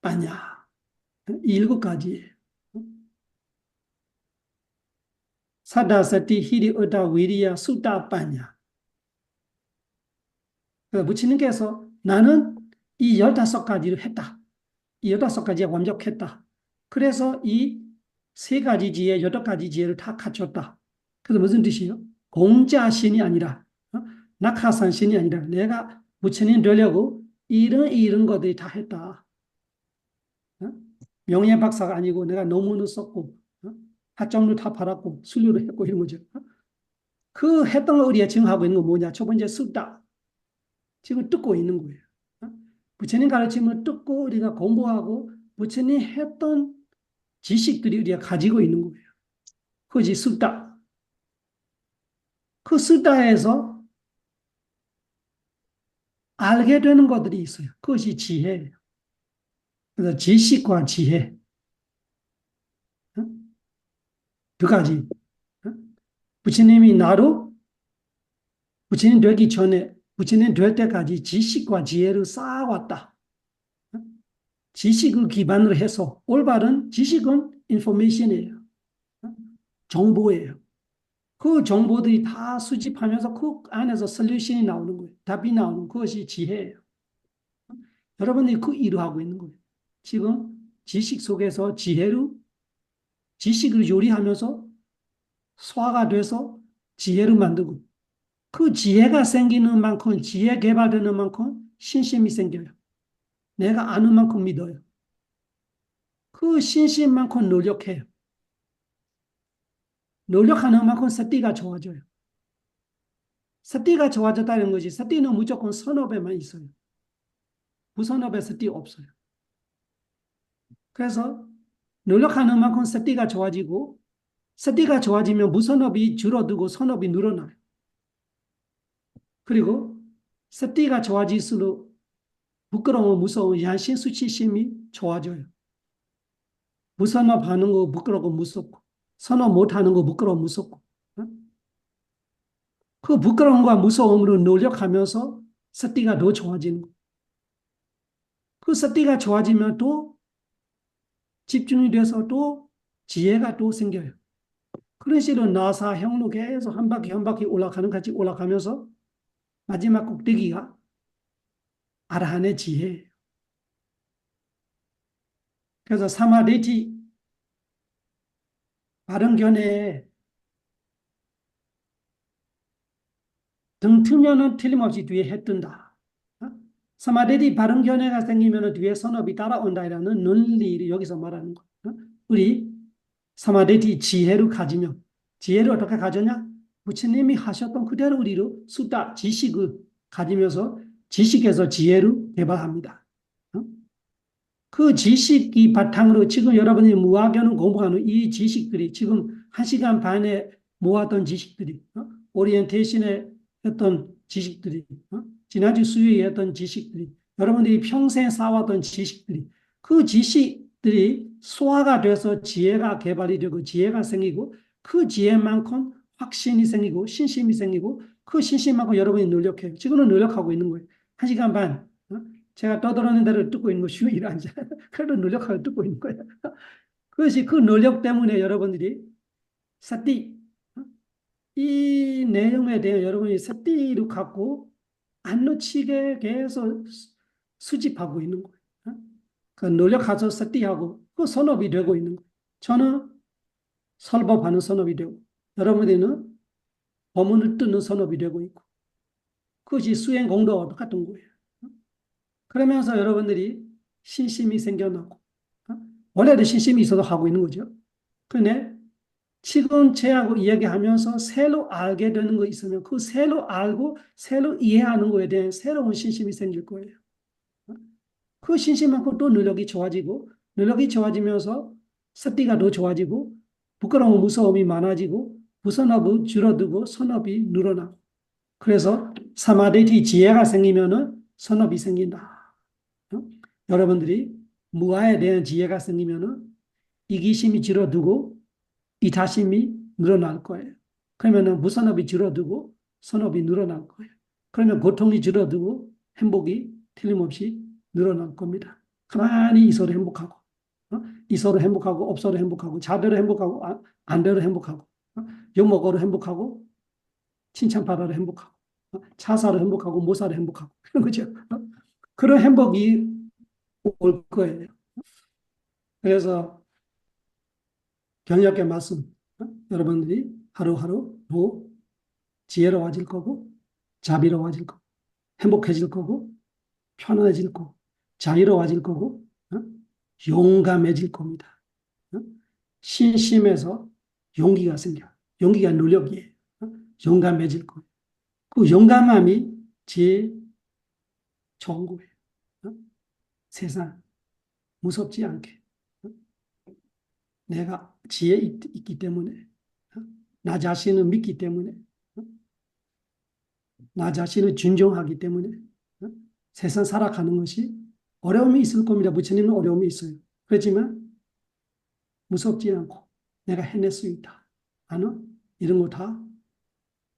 빠냐 7가지예요. 사다서티 히리 오타 위리야 수타 빠냐. 부처님께서 나는 이 15가지를 했다. 이 15가지가 완벽했다. 그래서 이 세 가지 지혜, 여덟 가지 지혜를 다 갖췄다. 그래서 무슨 뜻이에요? 공자신이 아니라, 낙하산신이 아니라 내가 부처님 되려고 이런 것들이 다 했다. 명예 박사가 아니고 내가 논문을 썼고, 학점도 다 받았고, 순료도 했고 이런 거죠. 그 했던 거 우리가 지금 하고 있는 건 뭐냐? 첫 번째 숫다. 지금 듣고 있는 거예요. 부처님 가르침을 듣고 우리가 공부하고 부처님 했던 지식들이 우리가 가지고 있는 거예요. 그것이 숫다. 그 숫다에서 알게 되는 것들이 있어요. 그것이 지혜예요. 그래서 지식과 지혜. 두 가지. 부처님이 나로 부처님 되기 전에 부처님 될 때까지 지식과 지혜를 쌓아왔다. 지식을 기반으로 해서 올바른 지식은 인포메이션이에요. 정보예요. 그 정보들이 다 수집하면서 그 안에서 솔루션이 나오는 거예요. 답이 나오는 그것이 지혜예요. 여러분들이 그 일을 하고 있는 거예요. 지금 지식 속에서 지식을 요리하면서 소화가 돼서 지혜를 만들고 그 지혜가 생기는 만큼 지혜 개발되는 만큼 신심이 생겨요. 내가 아는 만큼 믿어요. 그 신심만큼 노력해요. 노력하는 만큼 스티가 좋아져요. 스티가 좋아졌다는 것이 스티는 무조건 선업에만 있어요. 부선업에 스티 없어요. 그래서 노력하는 만큼 스티가 좋아지고 스티가 좋아지면 무선업이 줄어들고 선업이 늘어나요. 그리고 스티가 좋아질수록 부끄러워 무서운 양심 수치심이 좋아져요. 무선업 하는 거 부끄럽고 무섭고 선업 못하는 거 부끄러워 무섭고 그 부끄러움과 무서움으로 노력하면서 스티가 더 좋아지는 거예요. 그 스티가 좋아지면 또 집중이 돼서 또 지혜가 또 생겨요. 그런 식으로 나사 형로 계속 한 바퀴 한 바퀴 올라가는 같이 올라가면서 마지막 꼭대기가 아라한의 지혜예요. 그래서 사마디티 바른 견해에 등트면은 틀림없이 뒤에 해 뜬다. 사마디티 바른 견해가 생기면 뒤에 선업이 따라온다라는 논리를 여기서 말하는 거. 우리 사마디티 지혜를 가지면 지혜를 어떻게 가졌냐? 부처님이 하셨던 그대로 우리로 숫다 지식을 가지면서 지식에서 지혜를 개발합니다. 그 지식이 바탕으로 지금 여러분이 무학견을 공부하는 이 지식들이 지금 1시간 반에 모았던 지식들이 오리엔테이션에 했던 지식들이 지난주 수요일에 했던 지식들이 여러분들이 평생 쌓아왔던 지식들이 그 지식들이 소화가 돼서 지혜가 개발이 되고 지혜가 생기고 그 지혜만큼 확신이 생기고 신심이 생기고 그 신심만큼 여러분이 노력해요. 지금은 노력하고 있는 거예요. 1시간 반. 제가 떠들어는 대로 듣고 있는 거 쉬운 일 아니잖아요. 그래도 노력하고 듣고 있는 거예요. 그것이 그 노력 때문에 여러분들이 사띠, 이 내용에 대해 여러분이 사띠를 갖고 안 놓치게 계속 수집하고 있는 거예요. 그 노력해서 사띠하고 그 선업이 되고 있는 거예요. 저는 설법하는 선업이 되고 여러분들은 법문을 듣는 선업이 되고 있고 그것이 수행 공도와 똑같은 거예요. 그러면서 여러분들이 신심이 생겨나고 원래도 신심이 있어도 하고 있는 거죠. 그런데 지금 제하고 이야기하면서 새로 알게 되는 거 있으면 그 새로 알고 새로 이해하는 거에 대한 새로운 신심이 생길 거예요. 그 신심만큼 또 노력이 좋아지고 노력이 좋아지면서 습기가 더 좋아지고 부끄러움 무서움이 많아지고 부선업이 줄어들고 선업이 늘어나고 그래서 사마디티 지혜가 생기면은 선업이 생긴다. 여러분들이 무아에 대한 지혜가 생기면은 이기심이 줄어들고 이타심이 늘어날 거예요. 그러면은 무선업이 줄어들고 선업이 늘어날 거예요. 그러면 고통이 줄어들고 행복이 틀림없이 늘어날 겁니다. 가만히 있어도 행복하고, 있어도 행복하고, 없어도 행복하고, 자대로 행복하고, 안 돼도 행복하고, 욕 먹어도 행복하고, 칭찬받아도 행복하고, 차 사도 행복하고, 못 사도 행복하고, 그런 거죠. 그런 행복이 올 거예요. 그래서 경력의 말씀, 여러분들이 하루하루 더 지혜로워질 거고, 자비로워질 거고, 행복해질 거고, 편안해질 거고, 자유로워질 거고, 용감해질 겁니다. 신심에서 용기가 생겨. 용기가 노력이에요. 용감해질 거예요. 그 용감함이 제일 좋은 거예요. 세상 무섭지 않게. 내가 지혜 있기 때문에, 나 자신을 믿기 때문에, 나 자신을 존중하기 때문에 세상 살아가는 것이 어려움이 있을 겁니다. 부처님은 어려움이 있어요. 그렇지만 무섭지 않고 내가 해낼 수 있다 하는 이런 거 다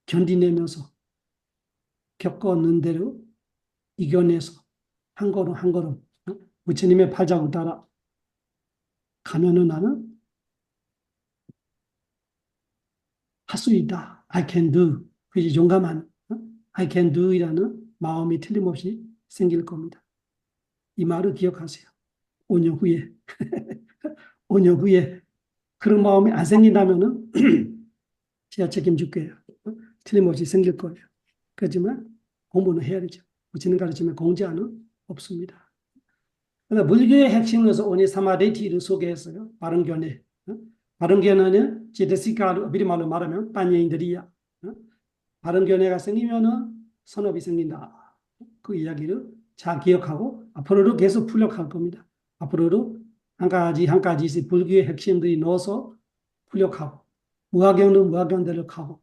견디내면서 겪었는 대로 이겨내서 한 걸음 한 걸음 부처님의 발자국 따라 가면은 나는 할 수 있다. I can do. 그게 용감한 I can do 이라는 마음이 틀림없이 생길 겁니다. 이 말을 기억하세요. 5년 후에 5년 후에 그런 마음이 안 생긴다면은 제가 책임질 거예요. 틀림없이 생길 거예요. 그렇지만 공부는 해야 되죠. 부처님 가르치면 공지하는 없습니다. 그러나 불교의 핵심으로서 오늘 사마데티를 소개했어요. 바른견해. 바른견해는 제데시카로 비리말로 말하면 반여인들이야. 바른견해가 생기면은 선업이 생긴다. 그 이야기를 잘 기억하고 앞으로도 계속 풀려갈 겁니다. 앞으로도 한 가지 한 가지씩 불교의 핵심들이 넣어서 풀려가고 무화경도 무화경대로 가고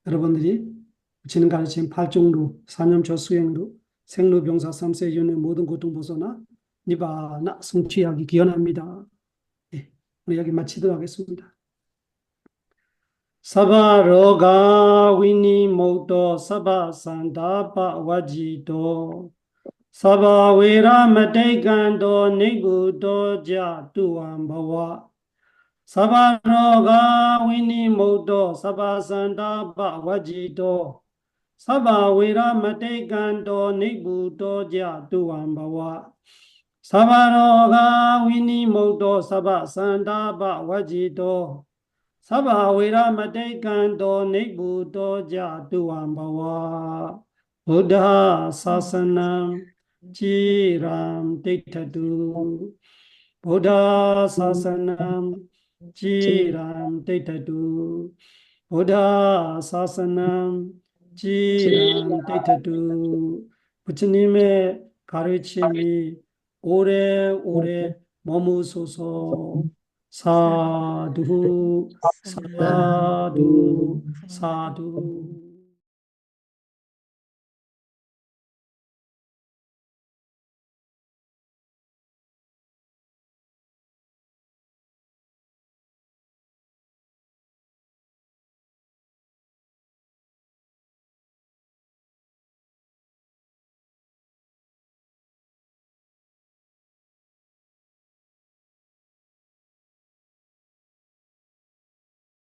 여러분들이 부처님 가르친 팔종로 사념초 수행으로 생로병사 삼세연의 모든 고통 벗어나 니바나 성취하기 기원합니다. 네, 오늘 여기 마치도록 하겠습니다. 사바로가 위니모토 사바산다파 와지토 사바웨라마테간도 니구도 자투암바와 사바로가 위니모토 사바산다파 와지토 사바웨라마테간도 니구도 자투암바와 사바로가 위니모토 사바산다파 와지토 사바웨라마테간도 니구도 자투암바와 부ddha 사사남 지람 데이터두 부ddha 사사남 지람 데이터두 부ddha 사사남 지람 데이터두 부처님의 가르침이 오래오래 머무소서 사두 사두 사두